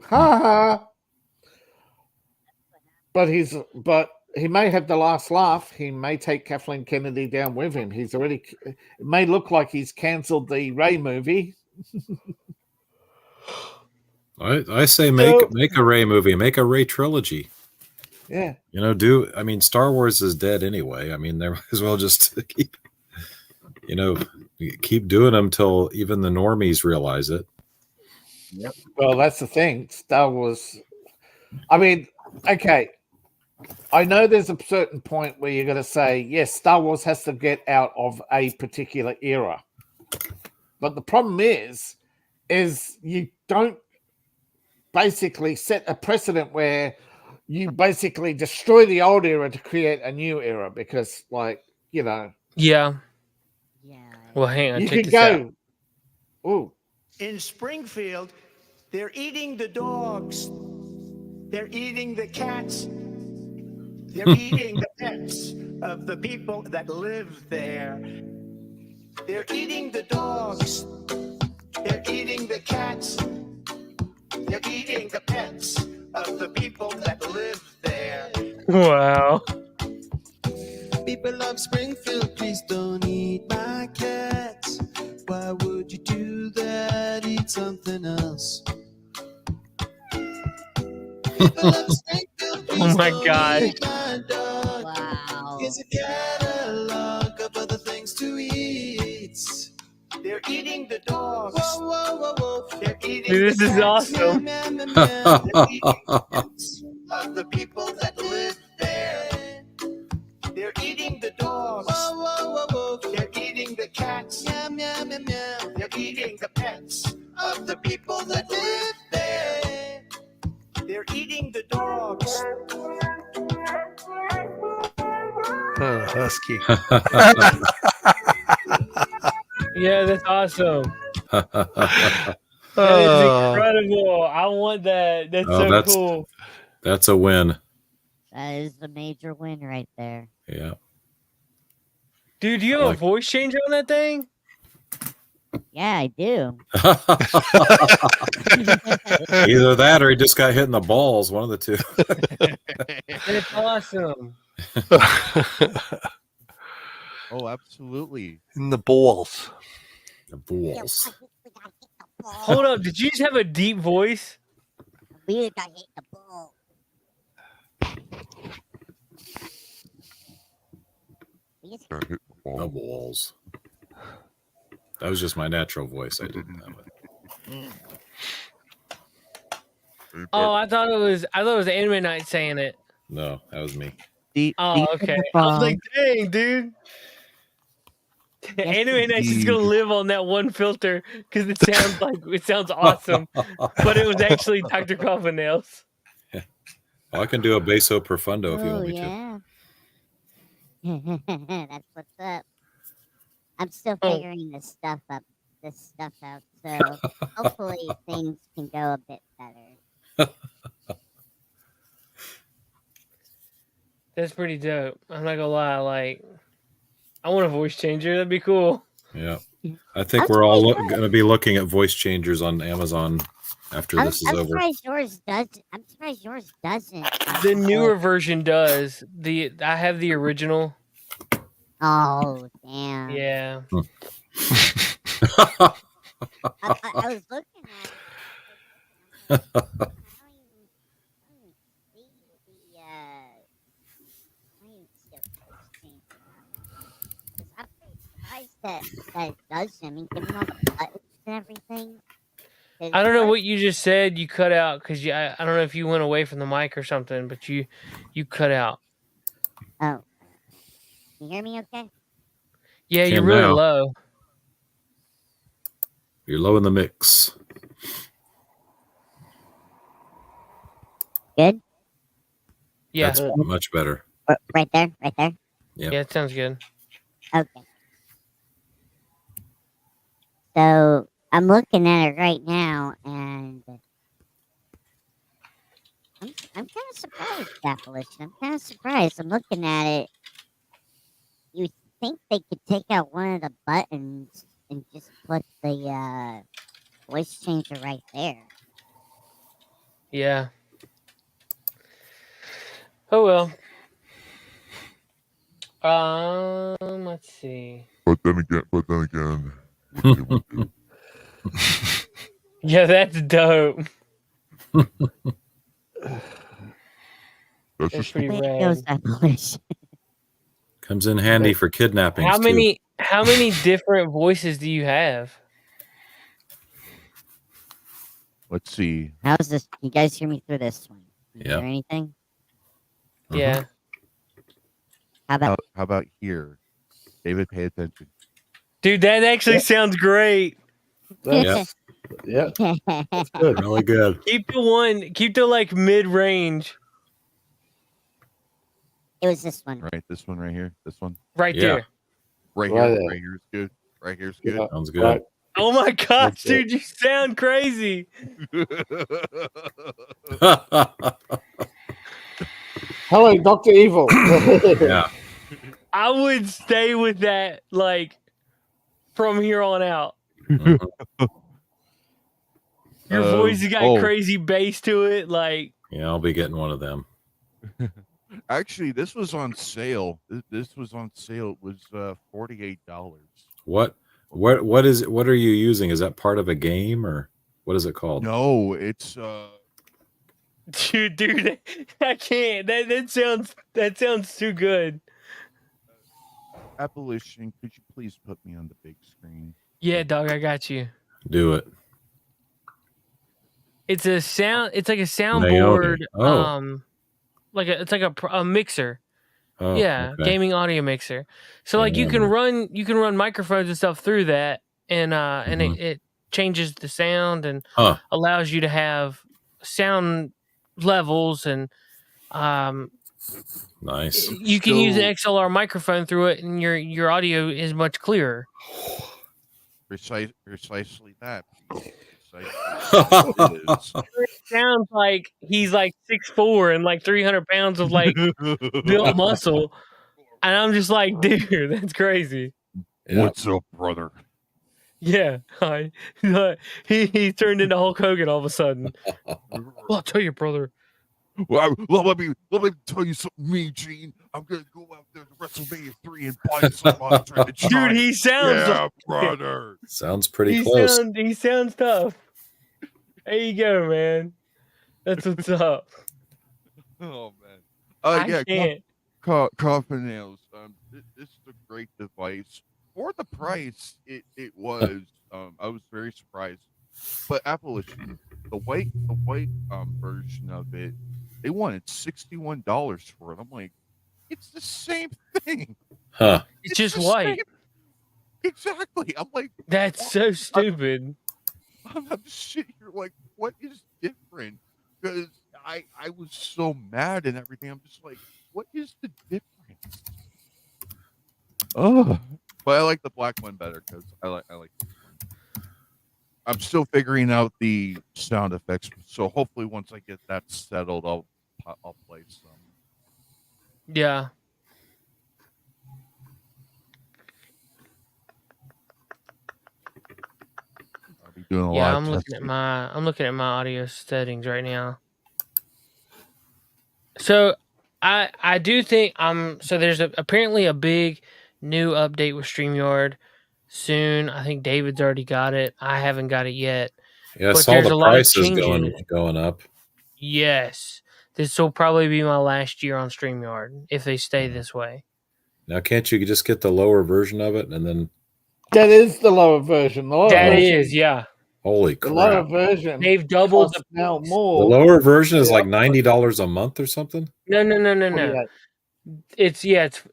but he may have the last laugh. He may take Kathleen Kennedy down with him. It may look like he's cancelled the Ray movie. I say make a Ray movie, make a Ray trilogy. Yeah. Star Wars is dead anyway. I mean, they might as well just keep doing them till even the normies realize it. Yep. Well, that's the thing. Star Wars. I mean, okay. I know there's a certain point where you're going to say, yes, Star Wars has to get out of a particular era. But the problem is you don't basically set a precedent where you basically destroy the old era to create a new era because, Yeah. Yeah. Well, hang on. You check could this out. Ooh. In Springfield, they're eating the dogs. They're eating the cats. They're eating the pets of the people that live there. They're eating the dogs. They're eating the cats. They're eating the pets of the people that live there. Wow. People of Springfield, please don't eat my cats. Why would you do that? Eat something else. People of Springfield, please Oh my don't God. eat my dog. Wow. Here's a catalog of other things to eat. They're eating the dogs. Whoa, whoa, whoa, whoa. They're eating Dude, this the is cats. awesome. Meow, meow, meow, meow. They're eating the pets of the people that live there. They're eating the dogs. Whoa, whoa, whoa, whoa. They're eating the cats. Meow, meow, meow, meow. They're eating the pets of the people that live there. They're eating the dogs. Oh, husky. Yeah, that's awesome. That is incredible. I want that. That's cool. That's a win. That is a major win right there. Yeah. Dude, do you have a voice changer on that thing? Yeah, I do. Either that or he just got hit in the balls. One of the two. It's awesome. Oh, absolutely. In the balls. The balls. Hold up. Did you just have a deep voice? We got hit the ball. The balls. That was just my natural voice. I didn't have it. Oh, I thought it was Anime Night saying it. No, that was me. Oh, okay. I was like, dang, dude. Anime Night's just gonna live on that one filter because it sounds awesome, but it was actually Dr. Coffin-Nails. Yeah. Well, I can do a basso profundo if you want me to. That's what's up. I'm still figuring this stuff out So hopefully things can go a bit better. That's pretty dope. I'm not gonna lie. Like, I want a voice changer. That'd be cool. Yeah. I think we're all going to be looking at voice changers on Amazon after this is over. Surprised yours doesn't. I'm surprised yours doesn't. The newer version does. I have the original. Oh damn. Yeah. I was looking at it. I don't even see the I don't even see a voice changer on it. 'Cause I'm pretty surprised that it does. I mean, given all the buttons and everything. I don't know what you just said. You cut out because I don't know if you went away from the mic or something, but you cut out. Oh. Can you hear me okay? Yeah, you're really low. You're low in the mix. Good? Yeah. That's much better. Right there? Right there? Yep. Yeah, it sounds good. Okay. So I'm looking at it right now, and I'm kind of surprised, Appalachian. I'm kind of surprised. I'm looking at it. You think they could take out one of the buttons and just put the voice changer right there? Yeah. Oh well. Let's see. But then again. Yeah, that's dope. That's just Way pretty to go, rad. Appalachian. Comes in handy for kidnappings How too. How many different voices do you have? Let's see. How's this? Can you guys hear me through this one? Can you Yeah. hear anything? Yeah. How about here? David, pay attention. Dude, that actually sounds great. Yeah. Good. Really good. Keep the like mid range. It was this one. Right, this one right here. This one. Right Yeah. there. Right Right here. there. Right here's good. Right here's good. Yeah. Sounds good. Right. Oh my gosh, That's it. dude, you sound crazy. Hello, Dr. Evil. Yeah. I would stay with that like from here on out. Mhm. Your voice has got crazy bass to it, like Yeah, I'll be getting one of them. Actually, this was on sale. This was on sale. It was $48. What are you using? Is that part of a game or what is it called? No, it's dude, I can't. That sounds too good. Appalachian. Could you please put me on the big screen? Yeah, dog, I got you. Do it. It's a sound. It's like a Naomi. soundboard. Oh. It's like a mixer. Oh, Yeah, okay. gaming audio mixer. So like you can run microphones and stuff through that, and it changes the sound and allows you to have sound levels and nice. You can use an XLR microphone through it, and your audio is much clearer. Precisely that. It sounds like he's like 6'4" and like 300 pounds of like built muscle, and I'm just like, dude, that's crazy. What's up, brother? Yeah, he turned into Hulk Hogan all of a sudden. Well, I'll tell you, brother. Well, let me tell you something, me, Gene. I'm gonna go out there to WrestleMania 3 and buy some Andre. Dude, he sounds brother. Sounds pretty close. He sounds tough. There you go, man. That's what's up. Oh man. I can't. Coffin nails. This is a great device for the price. It was. I was very surprised. But Appalachian, the white version of it, they wanted $61 for it. I'm like, it's the same thing. Huh? It's just white. Exactly. I'm like, that's so stupid. I'm just sitting here like, what is different? Because I was so mad and everything. I'm just like, what is the difference? Oh, but I like the black one better because I like this one. I'm still figuring out the sound effects. So hopefully, once I get that settled, I'll play some. Yeah. I'll be doing a Yeah, lot I'm of looking at testing. my audio settings right now. So I do think so there's apparently a big new update with StreamYard soon. I think David's already got it. I haven't got it yet. Yeah, I But saw there's the a lot of prices changes. going up. Yes. This will probably be my last year on StreamYard if they stay this way. Now, can't you just get the lower version of it and then? That is the lower version. The lower That version, is, yeah. Holy the lower crap! version. They've doubled costs the now price. The more. lower version is Yeah. like $90 a month or something. No. 48,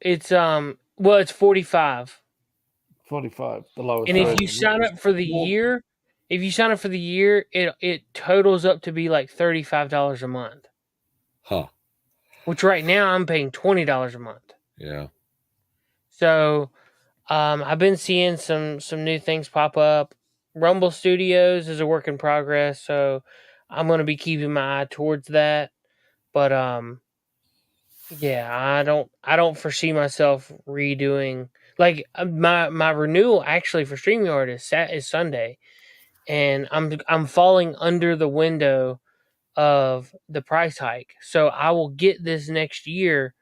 It's well, it's 45. 45, the lowest And if version. you sign up for the More- year, it totals up to be like $35 a month. Huh. Which right now I'm paying $20 a month. Yeah. So I've been seeing some new things pop up. Rumble Studios is a work in progress, so I'm gonna be keeping my eye towards that. But yeah, I don't foresee myself redoing like my renewal actually for StreamYard is Sunday, and I'm falling under the window of the price hike, so I will get this next year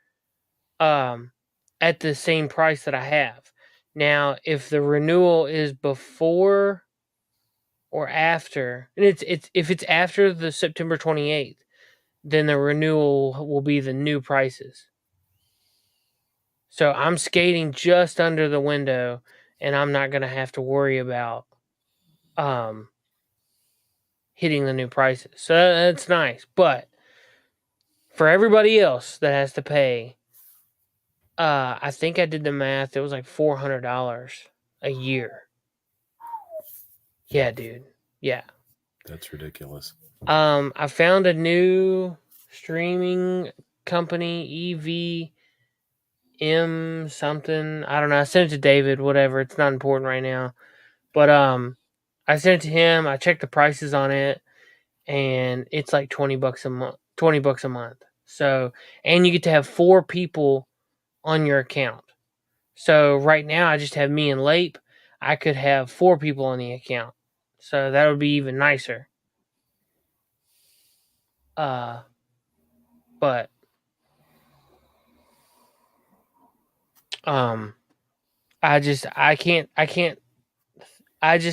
at the same price that I have. Now, if the renewal is before or after, and it's if it's after the September 28th, then the renewal will be the new prices. So I'm skating just under the window, and I'm not going to have to worry about hitting the new prices. So that's nice. But for everybody else that has to pay, I think I did the math. It was like $400 a year. Yeah, dude. Yeah. That's ridiculous. I found a new streaming company, EVM something. I don't know. I sent it to David, whatever. It's not important right now. But I sent it to him. I checked the prices on it, and it's like $20 a month. $20 a month. So, and you get to have 4 people on your account. So right now I just have me and Lape. I could have 4 people on the account. So that would be even nicer. But I just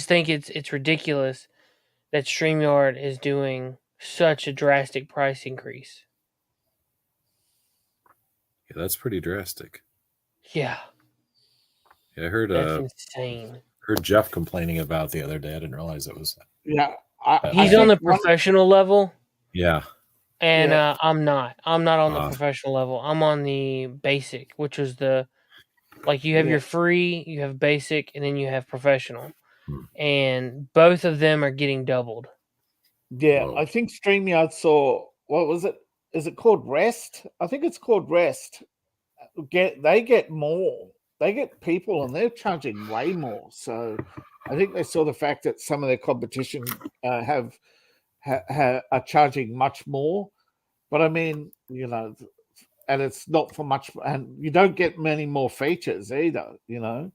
think it's ridiculous that StreamYard is doing such a drastic price increase. Yeah, that's pretty drastic. Yeah. Yeah, I heard That's insane. Heard Jeff complaining about it the other day. I didn't realize it was. Yeah. He's on the professional level. Yeah. And I'm not. I'm not on the Ah. professional level. I'm on the basic, which is the like you have your free, you have basic, and then you have professional. And both of them are getting doubled. Yeah, Whoa. I think StreamYard saw, what was it? Is it called Rest? I think it's called Rest. They get more. They get people, and they're charging way more. So I think they saw the fact that some of their competition are charging much more. But I mean, you know, and it's not for much, and you don't get many more features either, you know.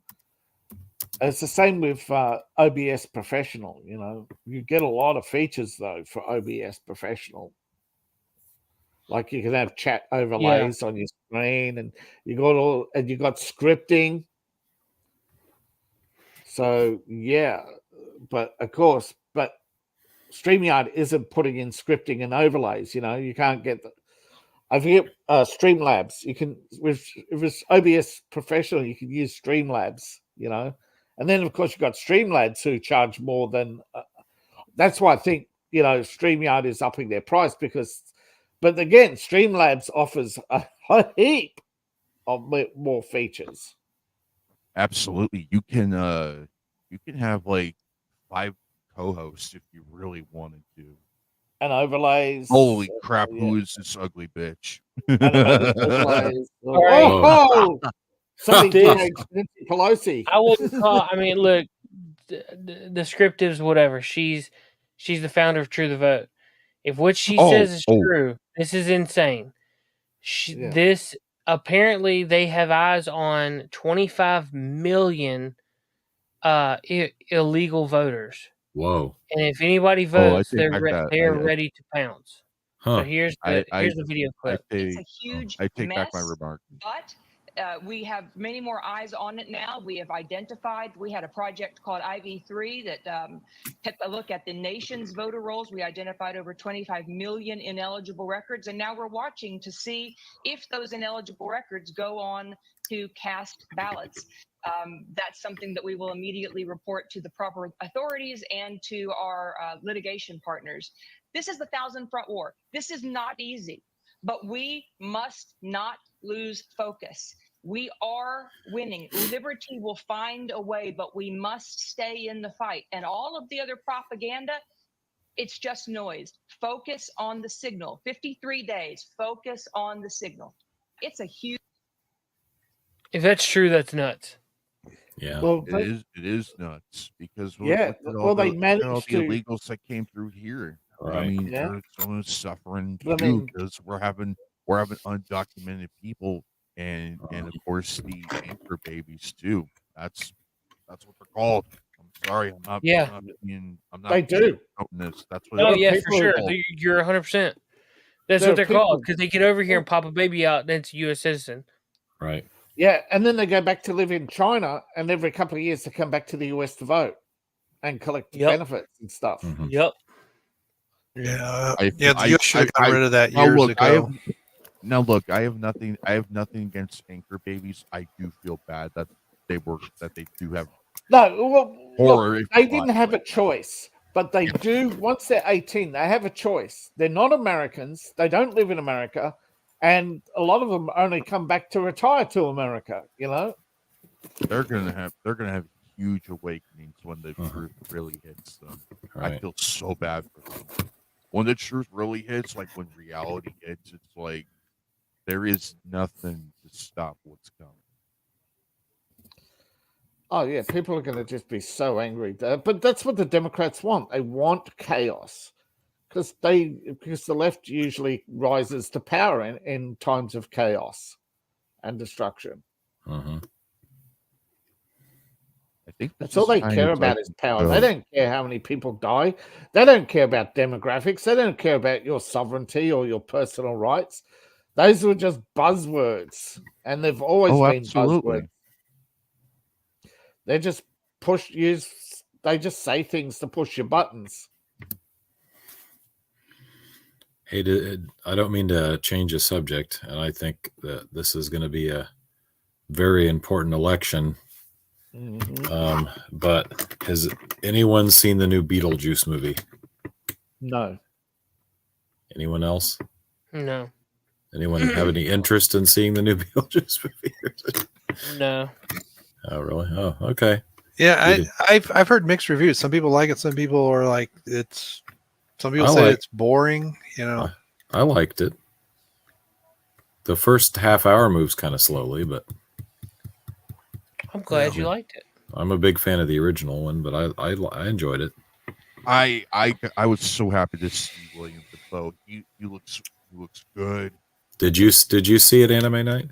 It's the same with OBS Professional, you know. You get a lot of features though for OBS Professional. Like you can have chat overlays on your screen, and you got scripting. So yeah, but of course, StreamYard isn't putting in scripting and overlays. You know, you can't get I forget Streamlabs. You can if it's OBS Professional, you can use Streamlabs. You know, and then of course you've got Streamlabs who charge more than. That's why I think StreamYard is upping their price because. But again, Streamlabs offers a heap of more features. Absolutely, you can have like 5 co-hosts if you really wanted to. And overlays. Holy crap! Yeah. Who is this ugly bitch? Overlays. Oh, somebody Nancy Pelosi. I wouldn't call. I mean, look, descriptives, whatever. She's the founder of True the Vote. If what she Oh, says is oh. true, this is insane. Yeah. This apparently they have eyes on 25 million illegal voters, Whoa. and if anybody Oh, I votes, take they're back that. they're ready to pounce. So Huh. here's I the video clip. It's a huge I take mess, back my remark. but we have many more eyes on it now. We have identified, we had a project called IV3 that took a look at the nation's voter rolls. We identified over 25 million ineligible records, and now we're watching to see if those ineligible records go on to cast ballots. That's something that we will immediately report to the proper authorities and to our litigation partners. This is the 1,000-front war. This is not easy, but we must not lose focus. We are winning. Liberty will find a way, but we must stay in the fight. And all of the other propaganda, it's just noise. Focus on the signal. 53 days. Focus on the signal. It's a huge. If that's true, that's nuts. Yeah. Well, It is nuts because Yeah, look at well, all they the, managed look at to- all the illegals that came through here. I Right. mean, Yeah. there's someone suffering I too mean- because we're having undocumented people and of course the anchor babies too. That's what they're called. I'm sorry, I'm not. Yeah. I'm not They do. promoting this. That's what. Oh it- yeah, for people- sure. You're 100%. That's There what are they're people- called because they get over here and pop a baby out, and it's a U.S. citizen. Right. Yeah, and then they go back to live in China, and every couple of years they come back to the US to vote and collect Yep. benefits and stuff. Mhm. Yep. Yeah, I- the I- U.S. should have I- got rid of that now years look, ago. I have nothing. I have nothing against anchor babies. I do feel bad that they do have No, well, horror. look, they didn't have a choice, but they do. Once they're 18, they have a choice. They're not Americans. They don't live in America, and a lot of them only come back to retire to America. You know, They're gonna have huge awakenings when the Uh-huh. truth really hits them. I Right. feel so bad for them. When the truth really hits, like when reality hits, it's like there is nothing to stop what's coming. oh yeah, people are going to just be so angry. But that's what the Democrats want. They want chaos because the left usually rises to power in times of chaos and destruction. Uh-huh. I think That's all they care about is power. They don't care how many people die. They don't care about demographics. They don't care about your sovereignty or your personal rights. Those were just buzzwords, and they've always been buzzwords. They just they just say things to push your buttons. Hey, I don't mean to change the subject, and I think that this is going to be a very important election. Mhm. But has anyone seen the new Beetlejuice movie? No. Anyone else? No. Anyone have any interest in seeing the new Beetlejuice movie? No. Oh, really? Oh, okay. Yeah, I've heard mixed reviews. Some people like it. Some people are like it's. Some people say it's boring. You know, I liked it. The first half hour moves kind of slowly, but I'm glad you liked it. I'm a big fan of the original one, but I enjoyed it. I was so happy to see William Dafoe. He looks good. Did you see it Anime Night?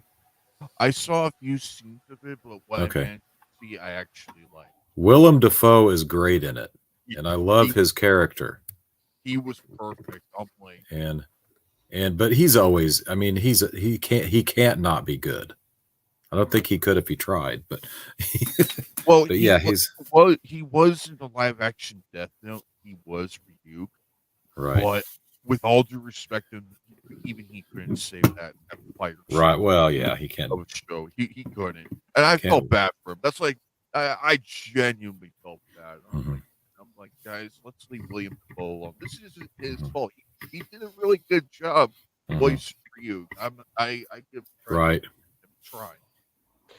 I saw a few scenes of it, but what Okay. I meant to see, I actually like. Willem Dafoe is great in it, and I love his character. He was perfect. I'm like, But he's always. I mean, he can't not be good. I don't think he could if he tried, but well, but yeah, he was in the live action Death Note. He was Ryuk, right. But with all due respect, even he couldn't save that fire. Right. Well, yeah, he can't. Show he couldn't, and I felt bad for him. That's like I genuinely felt bad. I'm like, guys, let's leave William Dafoe alone. This isn't his fault. He did a really good job voicing Ryuk. I give credit Right. to him trying.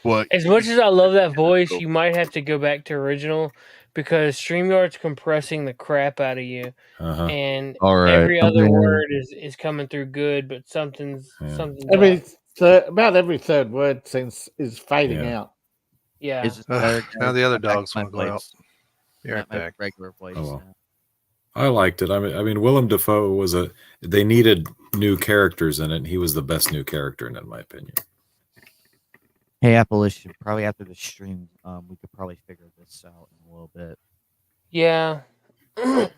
But As much as I love that voice, you might have to go back to original because StreamYard's compressing the crap out of you, and every other word is coming through good, but something's about every third word is fading out. Yeah. now the other dogs want to go out. You're at my back. regular voice. Oh, well. Now. I liked it. I mean, Willem Dafoe was they needed new characters in it. And he was the best new character in it, in my opinion. Hey, Appalachian, probably after the stream, we could probably figure this out in a little bit. Yeah.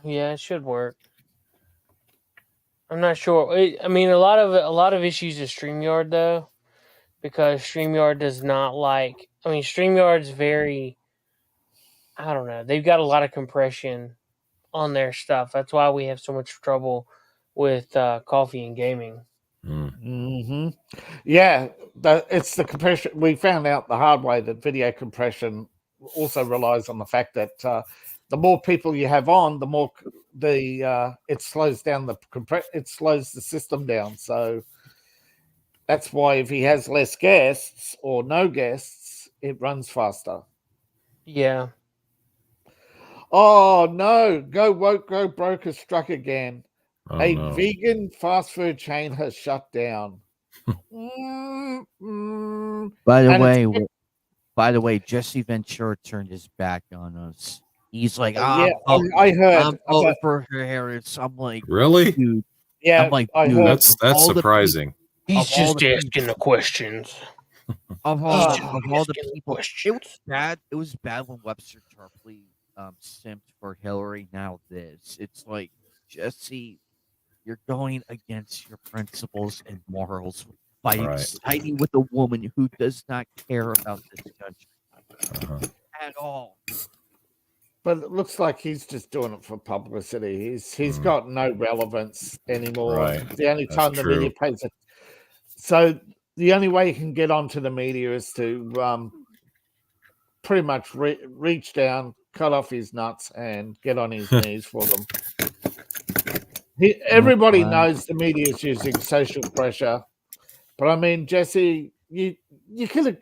Yeah, it should work. I'm not sure. I mean, a lot of issues with StreamYard though, because StreamYard does not like. I mean, StreamYard's very. I don't know. They've got a lot of compression on their stuff. That's why we have so much trouble with coffee and gaming. Mm-hmm. Yeah, it's the compression. We found out the hard way that video compression also relies on the fact that the more people you have on, the more it slows down it slows the system down. So that's why if he has less guests or no guests, it runs faster. Yeah. Oh no! Go woke, go broke has struck again. Oh, A no. vegan fast food chain has shut down. By the And way, Jesse Ventura turned his back on us. He's like, yeah, I heard. I'm voting for Harris. I'm like, Really? dude. Yeah, I'm like, I dude, heard. That's surprising. He's of all just the asking the questions. Of all the people, questions. it was bad. It was bad when Webster Tarpley simped for Hillary. Now it's like, Jesse, you're going against your principles and morals by siding with a woman who does not care about this country at all. But it looks like he's just doing it for publicity. He's got no relevance anymore. Right. The only time the media pays it. So the only way he can get onto the media is to pretty much reach down, cut off his nuts, and get on his knees for them. Everybody knows the media is using social pressure, but I mean, Jesse, you could have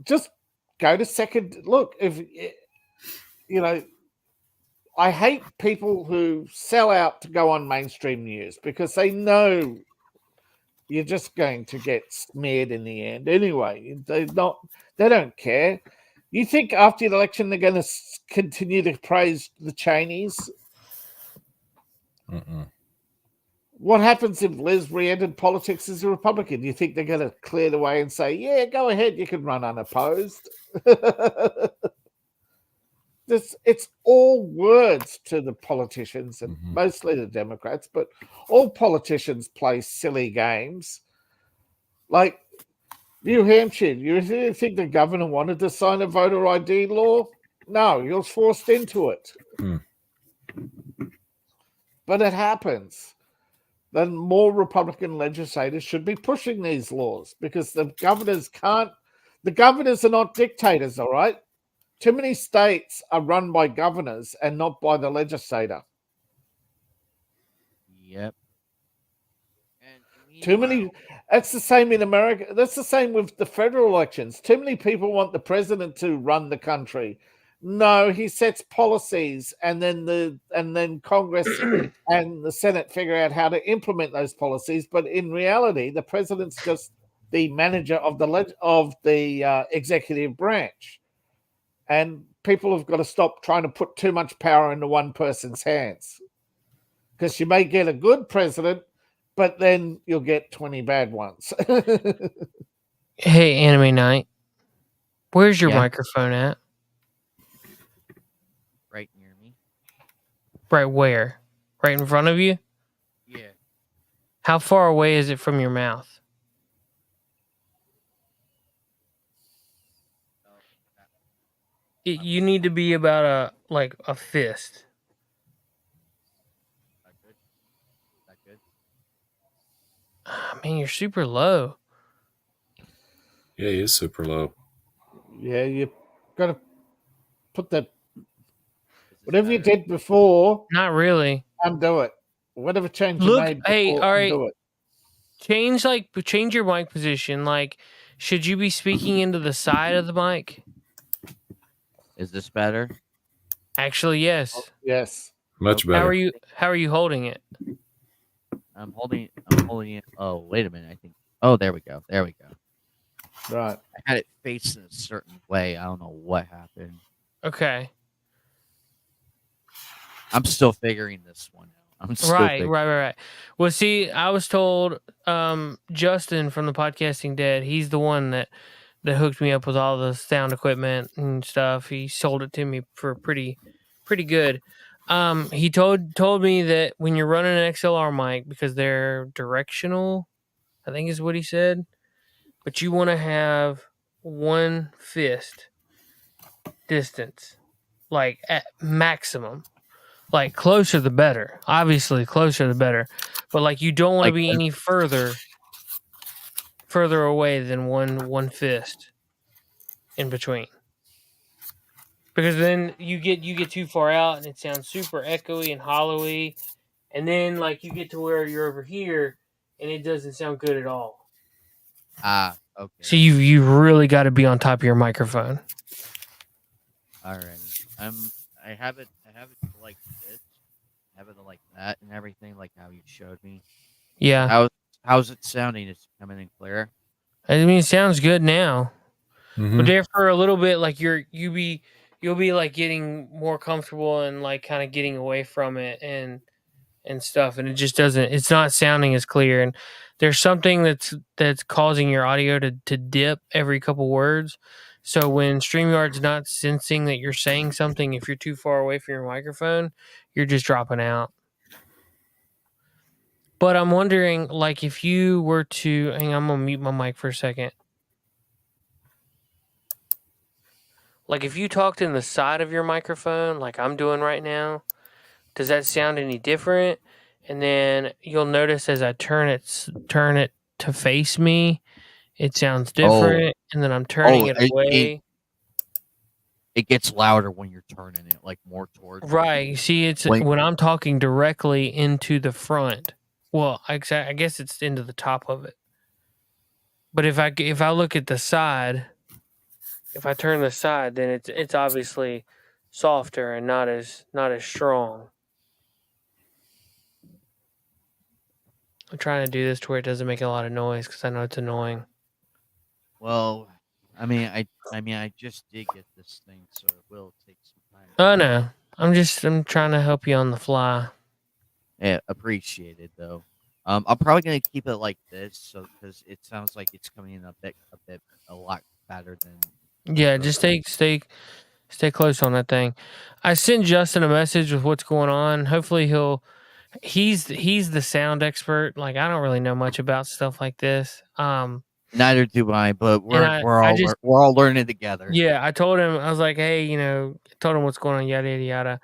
just go to second look. If you know, I hate people who sell out to go on mainstream news because they know you're just going to get smeared in the end anyway. They don't care. You think after the election they're going to continue to praise the Cheneys? What happens if Liz re-entered politics as a Republican? Do you think they're going to clear the way and say, yeah, go ahead, you can run unopposed? It's all words to the politicians and mostly the Democrats, but all politicians play silly games. Like New Hampshire, you think the governor wanted to sign a voter ID law? No, he was forced into it. But it happens. Then more Republican legislators should be pushing these laws because the governors are not dictators, all right? Too many states are run by governors and not by the legislator. Yep. Too many. That's the same in America. That's the same with the federal elections. Too many people want the president to run the country. No, he sets policies, and then Congress and the Senate figure out how to implement those policies. But in reality, the president's just the manager of the executive branch. And people have got to stop trying to put too much power into one person's hands. Because you may get a good president, but then you'll get 20 bad ones. Hey, Anime Night. Where's your microphone at? Right near me. Right where? Right in front of you? Yeah. How far away is it from your mouth? You need to be about a fist. That good? Man, you're super low. Yeah, he is super low. Yeah, you got to put that. Whatever you did before. Not really. Undo it. Whatever change you made before, hey, all right. undo it. Change your mic position. Like, should you be speaking into the side of the mic? Is this better? Actually, yes. Yes. Much better. How are you holding it? I'm holding it. Oh, wait a minute. I think. Oh, there we go. There we go. Right. I had it faced in a certain way. I don't know what happened. Okay. I'm still figuring this one out. I'm still Right. Well, see, I was told Justin from the Podcasting Dead, he's the one that hooked me up with all the sound equipment and stuff. He sold it to me for pretty good. He told me that when you're running an XLR mic, because they're directional, I think is what he said, but you want to have one fist distance, like at maximum. Like closer the better. Obviously, closer the better. But like you don't want to Like, be any further away than one fist in between. Because then you get too far out and it sounds super echoey and hollowy, and then like you get to where you're over here and it doesn't sound good at all. Okay. So you really got to be on top of your microphone. All right. I have it like this. I have it like that and everything, like how you showed me. Yeah. How's it sounding? Is it coming in clear? I mean, it sounds good now. Mhm. But there for a little bit, like you'll be like getting more comfortable and like kind of getting away from it and stuff, and it just doesn't. It's not sounding as clear, and there's something that's causing your audio to dip every couple words. So when StreamYard's not sensing that you're saying something, if you're too far away from your microphone, you're just dropping out. But I'm wondering, like, if you were to hang on, I'm gonna mute my mic for a second. Like if you talked in the side of your microphone, like I'm doing right now, does that sound any different? And then you'll notice as I turn it to face me, it sounds different. And then I'm turning it away. It gets louder when you're turning it like more towards. Right. See, it's when I'm talking directly into the front. Well, I guess it's into the top of it. But if I look at the side, if I turn the side, then it's obviously softer and not as strong. I'm trying to do this to where it doesn't make a lot of noise because I know it's annoying. Well, I mean, I just did get this thing, so it will take some time. Oh no, I'm trying to help you on the fly. Yeah, appreciated though. I'm probably gonna keep it like this, so because it sounds like it's coming in a lot better than. Yeah, just stay close on that thing. I sent Justin a message with what's going on. Hopefully he's the sound expert. Like I don't really know much about stuff like this. Neither do I, but we're all learning together. Yeah, I told him, I was like, hey, told him what's going on, yada yada yada.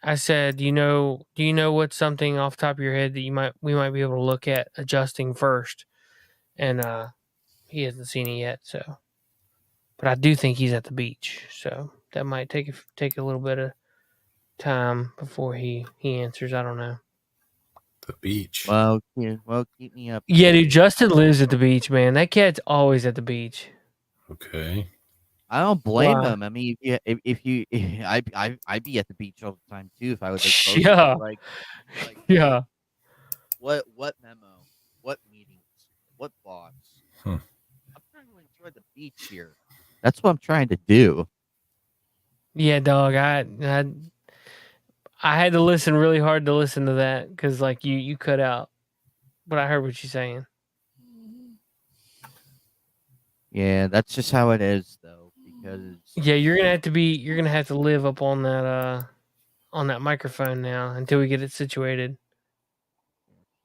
I said, do you know what's something off the top of your head that we might be able to look at adjusting first? And he hasn't seen it yet, so. But I do think he's at the beach, so that might take a little bit of time before he answers. I don't know. The beach. Well, keep me up. Yeah, dude, Justin lives at the beach, man. That cat's always at the beach. Okay. I don't blame him. I mean, I'd be at the beach all the time too if I was like, yeah, yeah. What memo? What meetings? What boss? I'm trying to enjoy the beach here. That's what I'm trying to do. Yeah, dog. I had to listen really hard to listen to that because like you cut out, but I heard what you're saying. Yeah, that's just how it is, though. Because you're gonna have to live up on that microphone now until we get it situated.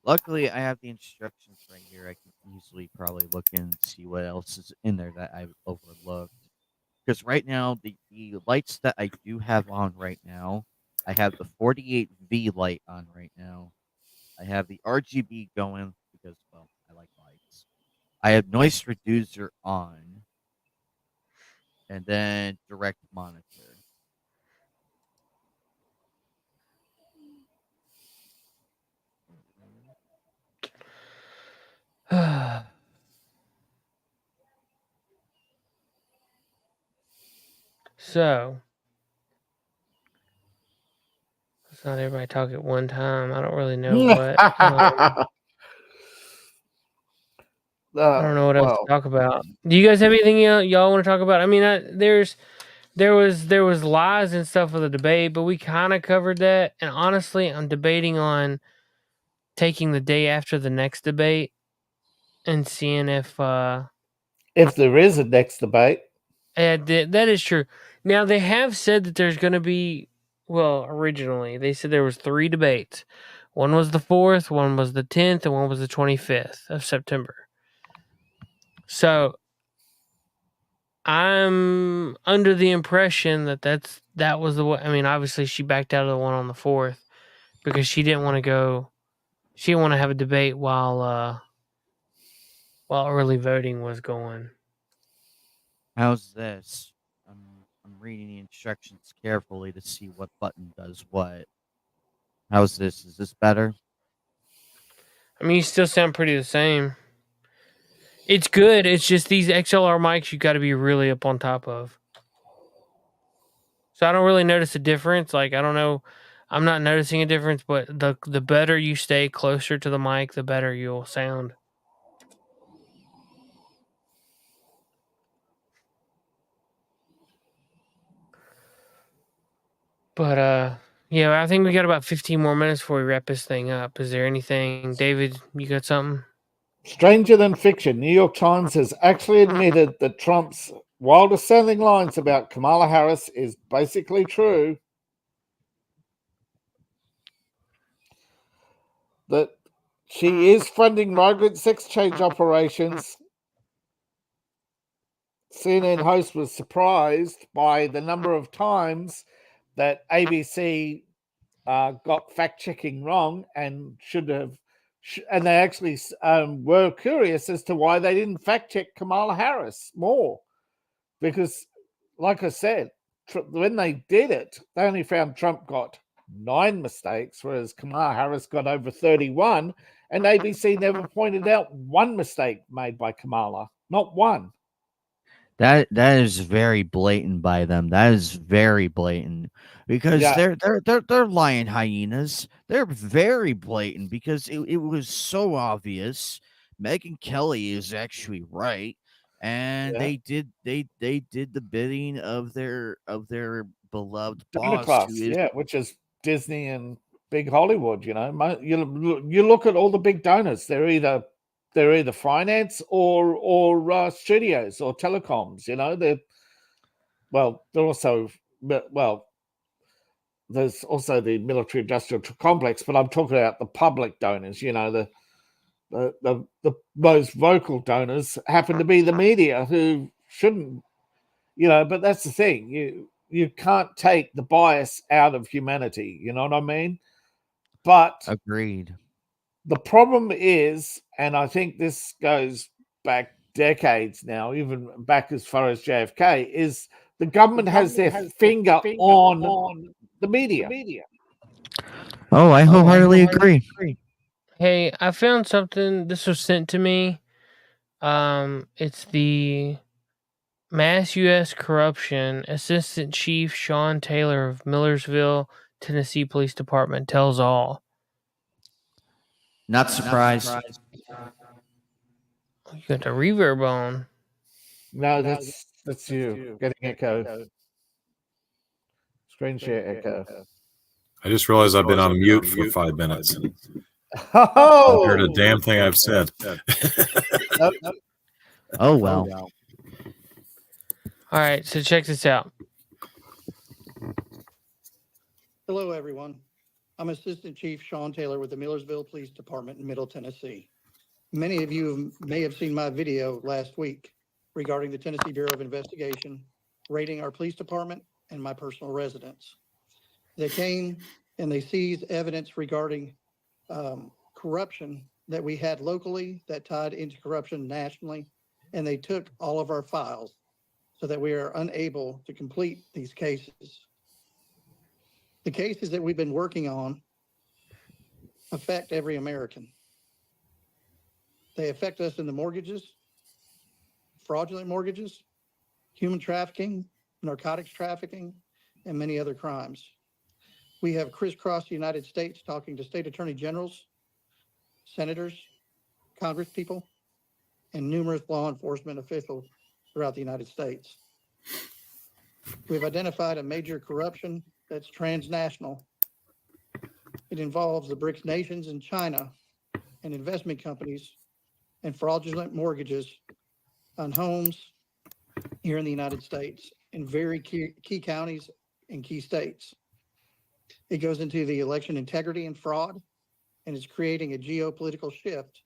Luckily, I have the instructions right here. I can easily probably look and see what else is in there that I've overlooked. Because right now, the lights that I do have on right now, I have the 48V light on right now. I have the RGB going because, well, I like lights. I have noise reducer on. And then direct monitor. So, let's not everybody talk at one time. I don't really know what. I don't know what else to talk about. Do you guys have anything y'all want to talk about? I mean, there's there was lies and stuff with the debate, but we kind of covered that. And honestly, I'm debating on taking the day after the next debate and seeing if there is a next debate. that is true. Now they have said that there's going to be. Well, originally they said there was 3 debates. One was the 4th, one was the 10th, and one was the 25th of September. So I'm under the impression that that was the one. I mean, obviously she backed out of the one on the 4th because she didn't want to go. She didn't want to have a debate while early voting was going. How's this? I'm reading the instructions carefully to see what button does what. How's this? Is this better? I mean, you still sound pretty the same. It's good. It's just these XLR mics you got to be really up on top of. So I don't really notice a difference. Like, I don't know. I'm not noticing a difference, but the better you stay closer to the mic, the better you'll sound. But yeah, I think we got about 15 more minutes before we wrap this thing up. Is there anything, David? You got something? Stranger than fiction, New York Times has actually admitted that Trump's wildest sounding lines about Kamala Harris is basically true. That she is funding migrant sex change operations. CNN host was surprised by the number of times that ABC got fact-checking wrong and should have, and they actually were curious as to why they didn't fact-check Kamala Harris more. Because, like I said, when they did it, they only found Trump got 9 mistakes, whereas Kamala Harris got over 31, and ABC never pointed out one mistake made by Kamala. Not one. That is very blatant by them. That is very blatant because they're lying hyenas. They're very blatant because it was so obvious. Megyn Kelly is actually right, and they did the bidding of their beloved boss, Class, who is which is Disney and big Hollywood. You know, you look at all the big donors; they're either finance or studios or telecoms. You know, they're also there's also the military industrial complex, but I'm talking about the public donors. You know, the most vocal donors happen to be the media, who shouldn't. You know, but that's the thing. You can't take the bias out of humanity. You know what I mean? But agreed. The problem is, and I think this goes back decades now, even back as far as JFK, is the government has their finger on the media. Oh, I wholeheartedly agree. Hey, I found something. This was sent to me. It's the Mass U.S. Corruption Assistant Chief Sean Taylor of Millersville, Tennessee Police Department tells all. Not surprised. You got the reverb on. No, that's you getting echo. Screen share echo. I just realized I've been on mute for 5 minutes. Oh, I heard a damn thing I've said. Oh, well. All right, so check this out. Hello, everyone. I'm Assistant Chief Sean Taylor with the Millersville Police Department in Middle Tennessee. Many of you may have seen my video last week regarding the Tennessee Bureau of Investigation raiding our police department and my personal residence. They came and they seized evidence regarding corruption that we had locally that tied into corruption nationally, and they took all of our files so that we are unable to complete these cases. The cases that we've been working on affect every American. They affect us in the mortgages, fraudulent mortgages, human trafficking, narcotics trafficking, and many other crimes. We have crisscrossed the United States talking to state attorney generals, senators, congresspeople, and numerous law enforcement officials throughout the United States. We've identified a major corruption that's transnational. It involves the BRICS nations and China and investment companies and fraudulent mortgages on homes here in the United States in very key counties and key states. It goes into the election integrity and fraud, and is creating a geopolitical shift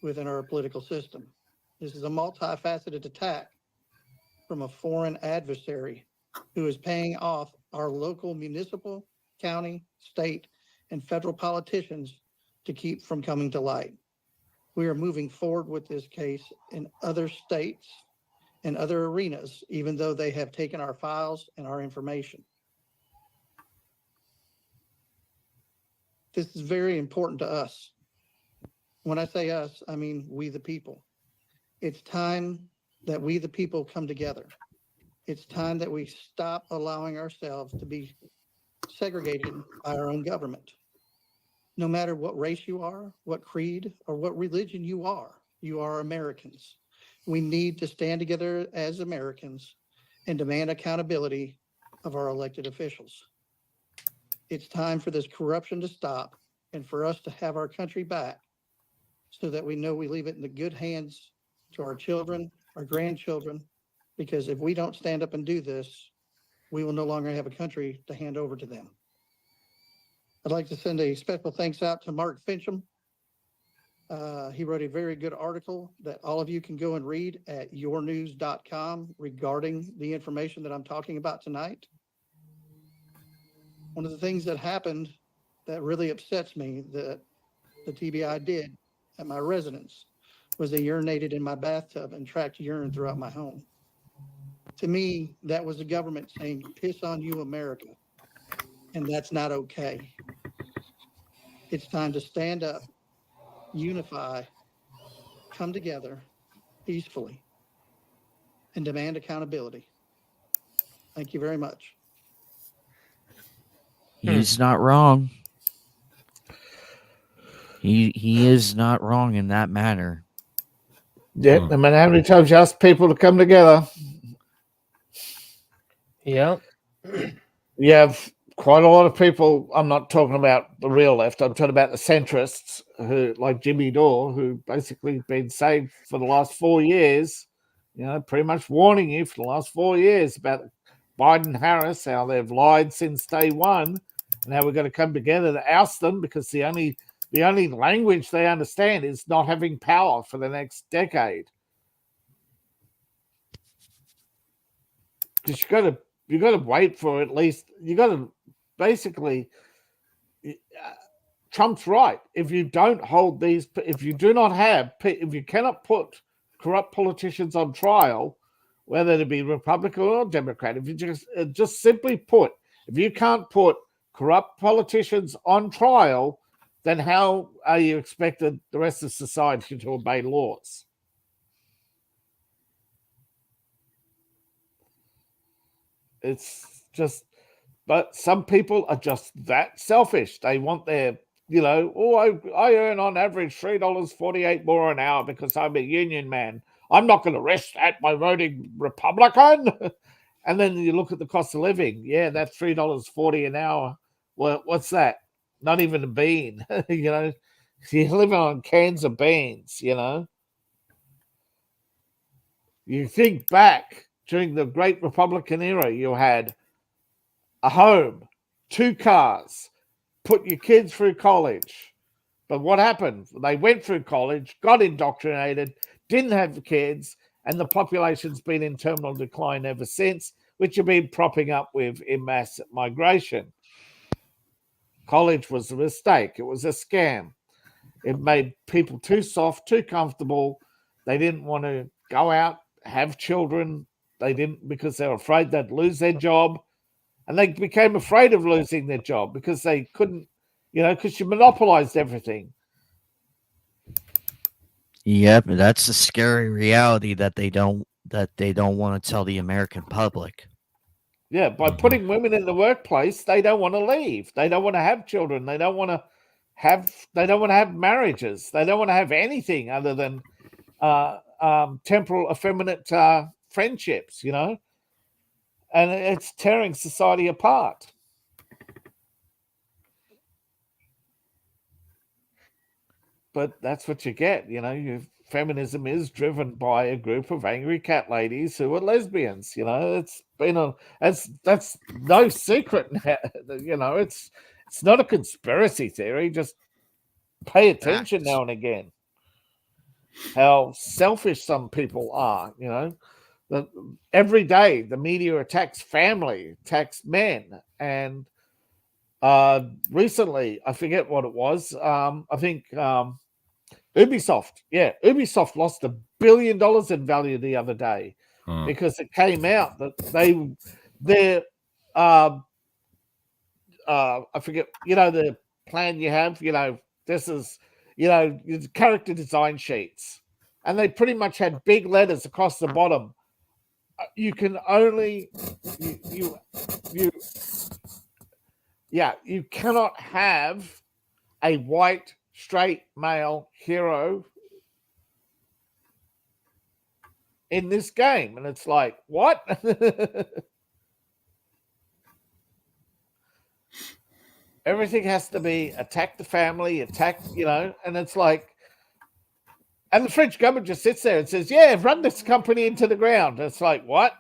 within our political system. This is a multifaceted attack from a foreign adversary who is paying off our local municipal, county, state, and federal politicians to keep from coming to light. We are moving forward with this case in other states and other arenas, even though they have taken our files and our information. This is very important to us. When I say us, I mean we the people. It's time that we the people come together. It's time that we stop allowing ourselves to be segregated by our own government. No matter what race you are, what creed, or what religion you are Americans. We need to stand together as Americans and demand accountability of our elected officials. It's time for this corruption to stop and for us to have our country back so that we know we leave it in the good hands to our children, our grandchildren, because if we don't stand up and do this, we will no longer have a country to hand over to them. I'd like to send a special thanks out to Mark Fincham. He wrote a very good article that all of you can go and read at yournews.com regarding the information that I'm talking about tonight. One of the things that happened that really upsets me that the TBI did at my residence was they urinated in my bathtub and tracked urine throughout my home. To me, that was the government saying, piss on you, America. And that's not okay. It's time to stand up, unify, come together peacefully, and demand accountability. Thank you very much. He's not wrong. He is not wrong in that matter. Yeah, no matter how many times you ask people to come together. Yep. You have quite a lot of people. I'm not talking about the real left. I'm talking about the centrists who, like Jimmy Dore, who basically been saved for the last 4 years, pretty much warning you for the last 4 years about Biden Harris, how they've lied since day one, and how we're going to come together to oust them because the only language they understand is not having power for the next decade. Because you got to wait for at least, you got to basically, Trump's right. If you don't hold these, if you cannot put corrupt politicians on trial, whether it be Republican or Democrat, if you just simply put, if you can't put corrupt politicians on trial, then how are you expected the rest of society to obey laws? It's just, but some people are just that selfish. They want their, I earn on average $3.48 more an hour because I'm a union man. I'm not going to risk that by voting Republican. And then you look at the cost of living. Yeah, that's $3.40 an hour. Well, what's that? Not even a bean. You're living on cans of beans, You think back during the great Republican era, you had a home, 2 cars, put your kids through college. But what happened? They went through college, got indoctrinated, didn't have kids, and the population's been in terminal decline ever since, which have been propping up with in mass migration. College was a mistake. It was a scam. It made people too soft, too comfortable. They didn't want to go out, have children. They didn't, because they were afraid they'd lose their job. And they became afraid of losing their job because they couldn't, because you monopolized everything. Yep, that's the scary reality that they don't want to tell the American public. Yeah, by putting women in the workplace, they don't want to leave. They don't want to have children. They don't want to have marriages. They don't want to have anything other than temporal effeminate friendships, and it's tearing society apart. But that's what you get, feminism is driven by a group of angry cat ladies who are lesbians. It's been that's no secret. It's not a conspiracy theory. Just pay attention now and again. How selfish some people are. Every day the media attacks family, attacks men, and recently I forget what it was. I think. Ubisoft lost $1 billion in value the other day because it came out that I forget, the plan you have, this is, character design sheets, and they pretty much had big letters across the bottom. You can only, you cannot have a white straight male hero in this game. And it's like, what? Everything has to be attack the family, and it's like, and the French government just sits there and says, yeah, run this company into the ground. It's like, what?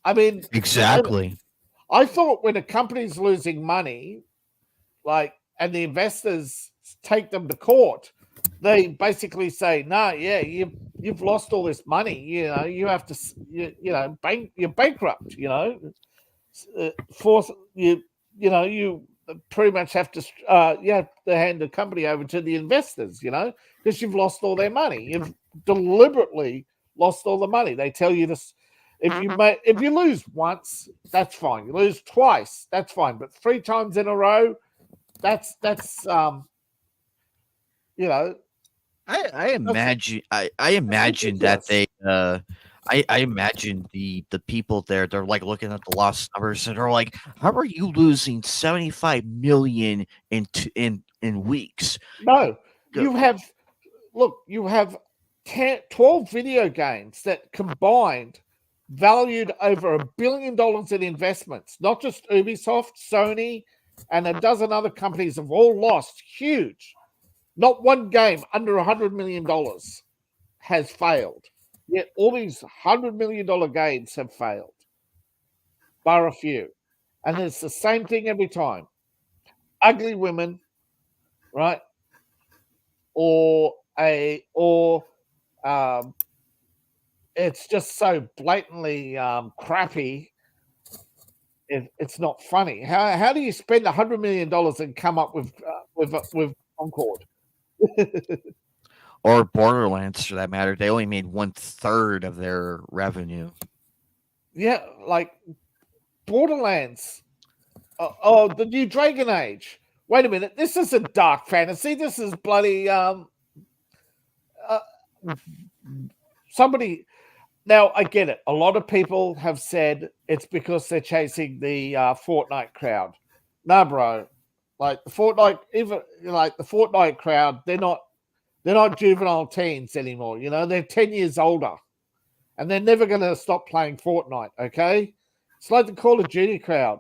I mean, exactly. I thought when a company's losing money, and the investors take them to court, they basically say, no, you've lost all this money. You have to, you're bankrupt. Force you pretty much have to, you have to hand the company over to the investors. Because you've lost all their money. You've deliberately lost all the money. They tell you this. If you lose once, that's fine. You lose twice, that's fine. But 3 times in a row, that's I imagine that they I imagine the people there, they're like looking at the lost numbers and they're like, how are you losing 75 million in weeks? No, you have 12 video games that combined valued over $1 billion in investments. Not just Ubisoft, Sony, and a dozen other companies have all lost huge. Not one game under $100 million has failed. Yet all these $100 million games have failed, bar a few. And it's the same thing every time. Ugly women, right? It's just so blatantly crappy. It's not funny. How do you spend $100 million and come up with Concord? Or Borderlands, for that matter? They only made 1/3 of their revenue. Yeah, like Borderlands. The new Dragon Age. Wait a minute, this isn't dark fantasy. This is bloody somebody. Now, I get it. A lot of people have said it's because they're chasing the Fortnite crowd. No, bro. Like the Fortnite, even like the Fortnite crowd, they're not juvenile teens anymore. They're 10 years older, and they're never going to stop playing Fortnite. Okay, it's like the Call of Duty crowd.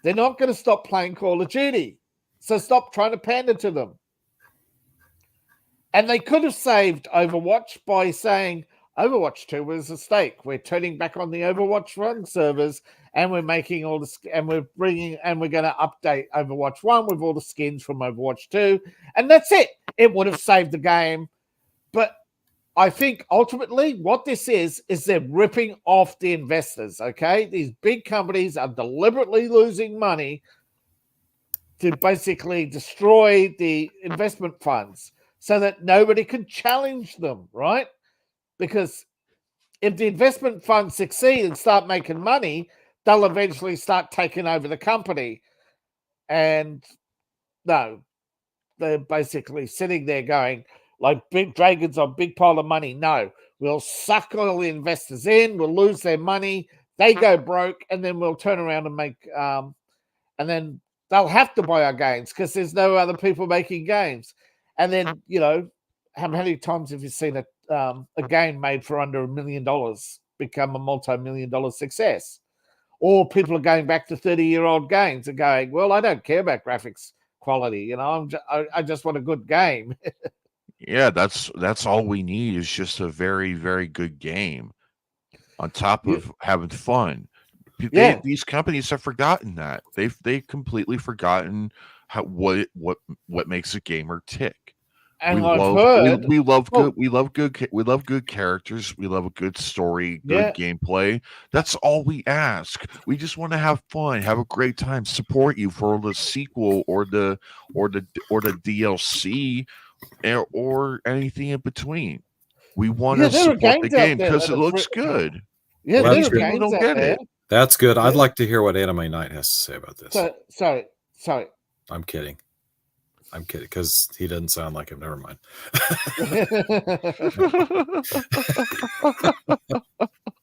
They're not going to stop playing Call of Duty, so stop trying to pander to them. And they could have saved Overwatch by saying, Overwatch 2 was a mistake. We're turning back on the Overwatch 1 servers, and we're making all the, and we're going to update Overwatch 1 with all the skins from Overwatch 2, and that's it. It would have saved the game. But I think ultimately what this is they're ripping off the investors. Okay, these big companies are deliberately losing money to basically destroy the investment funds so that nobody can challenge them, right? Because if the investment funds succeed and start making money, they'll eventually start taking over the company. And no, they're basically sitting there going, like big dragons on big pile of money. No, we'll suck all the investors in, we'll lose their money, they go broke, and then we'll turn around and make, and then they'll have to buy our games because there's no other people making games. And then, how many times have you seen a game made for under $1 million become a multi-million-dollar success? or people are going back to 30-year-old games and going, well, I don't care about graphics quality. You know, I just want a good game. Yeah, that's all we need is just a very, very good game on top of having fun. These companies have forgotten that. They've completely forgotten what makes a gamer tick. And we love good characters. We love a good story, good gameplay. That's all we ask. We just want to have fun, have a great time, support you for the sequel or the DLC or anything in between. We want to support the game because it looks good. Yeah, well, there are games don't out get there. it. That's good. I'd like to hear what Anime Knight has to say about this. Sorry. I'm kidding, because he doesn't sound like him. Never mind.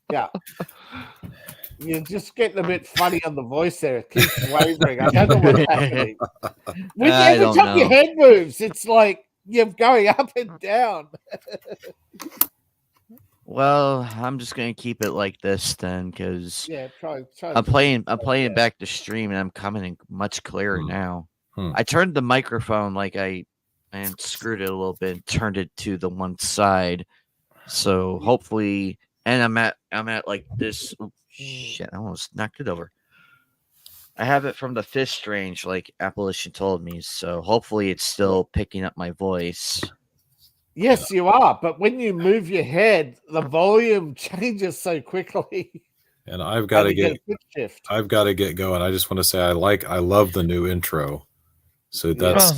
Yeah. You're just getting a bit funny on the voice there. It keeps wavering. I don't know what's happening. Every time your head moves, it's like you're going up and down. Well, I'm just gonna keep it like this then, because try. I'm playing back to stream, and I'm coming in much clearer now. I turned the microphone and screwed it a little bit, and turned it to the one side, so hopefully, and I'm at like this. Oh, shit! I almost knocked it over. I have it from the fist range, like Appalachian told me, so hopefully it's still picking up my voice. Yes, you are, but when you move your head, the volume changes so quickly. And I've got to get going. I just want to say I love the new intro. So that's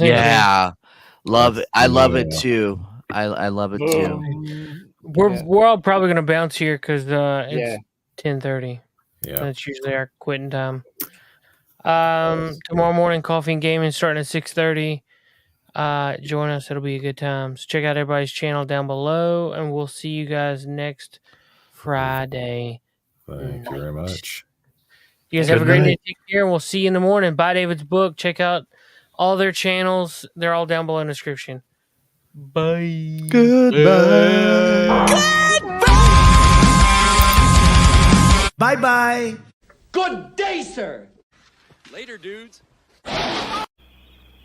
love it. I love it too. I love it too. We're all probably gonna bounce here because it's 10:30. Yeah, that's usually our quitting time. Tomorrow morning, coffee and gaming starting at 6:30. Join us; it'll be a good time. So check out everybody's channel down below, and we'll see you guys next Friday. Thank you very much. You guys have a great day. Take care, and we'll see you in the morning. Buy David's book. Check out all their channels. They're all down below in the description. Bye. Goodbye. Bye-bye. Good day, sir. Later, dudes.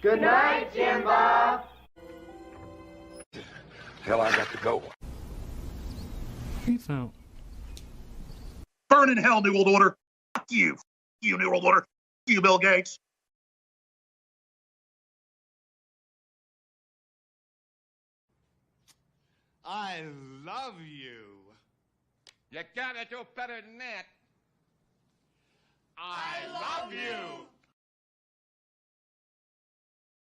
Good night, Jim Bob. Hell, I got to go. Peace out. Burn in hell, New World Order. Fuck you. Fuck you, New World Order. Fuck you, Bill Gates. I love you. You gotta do better than that. I love you.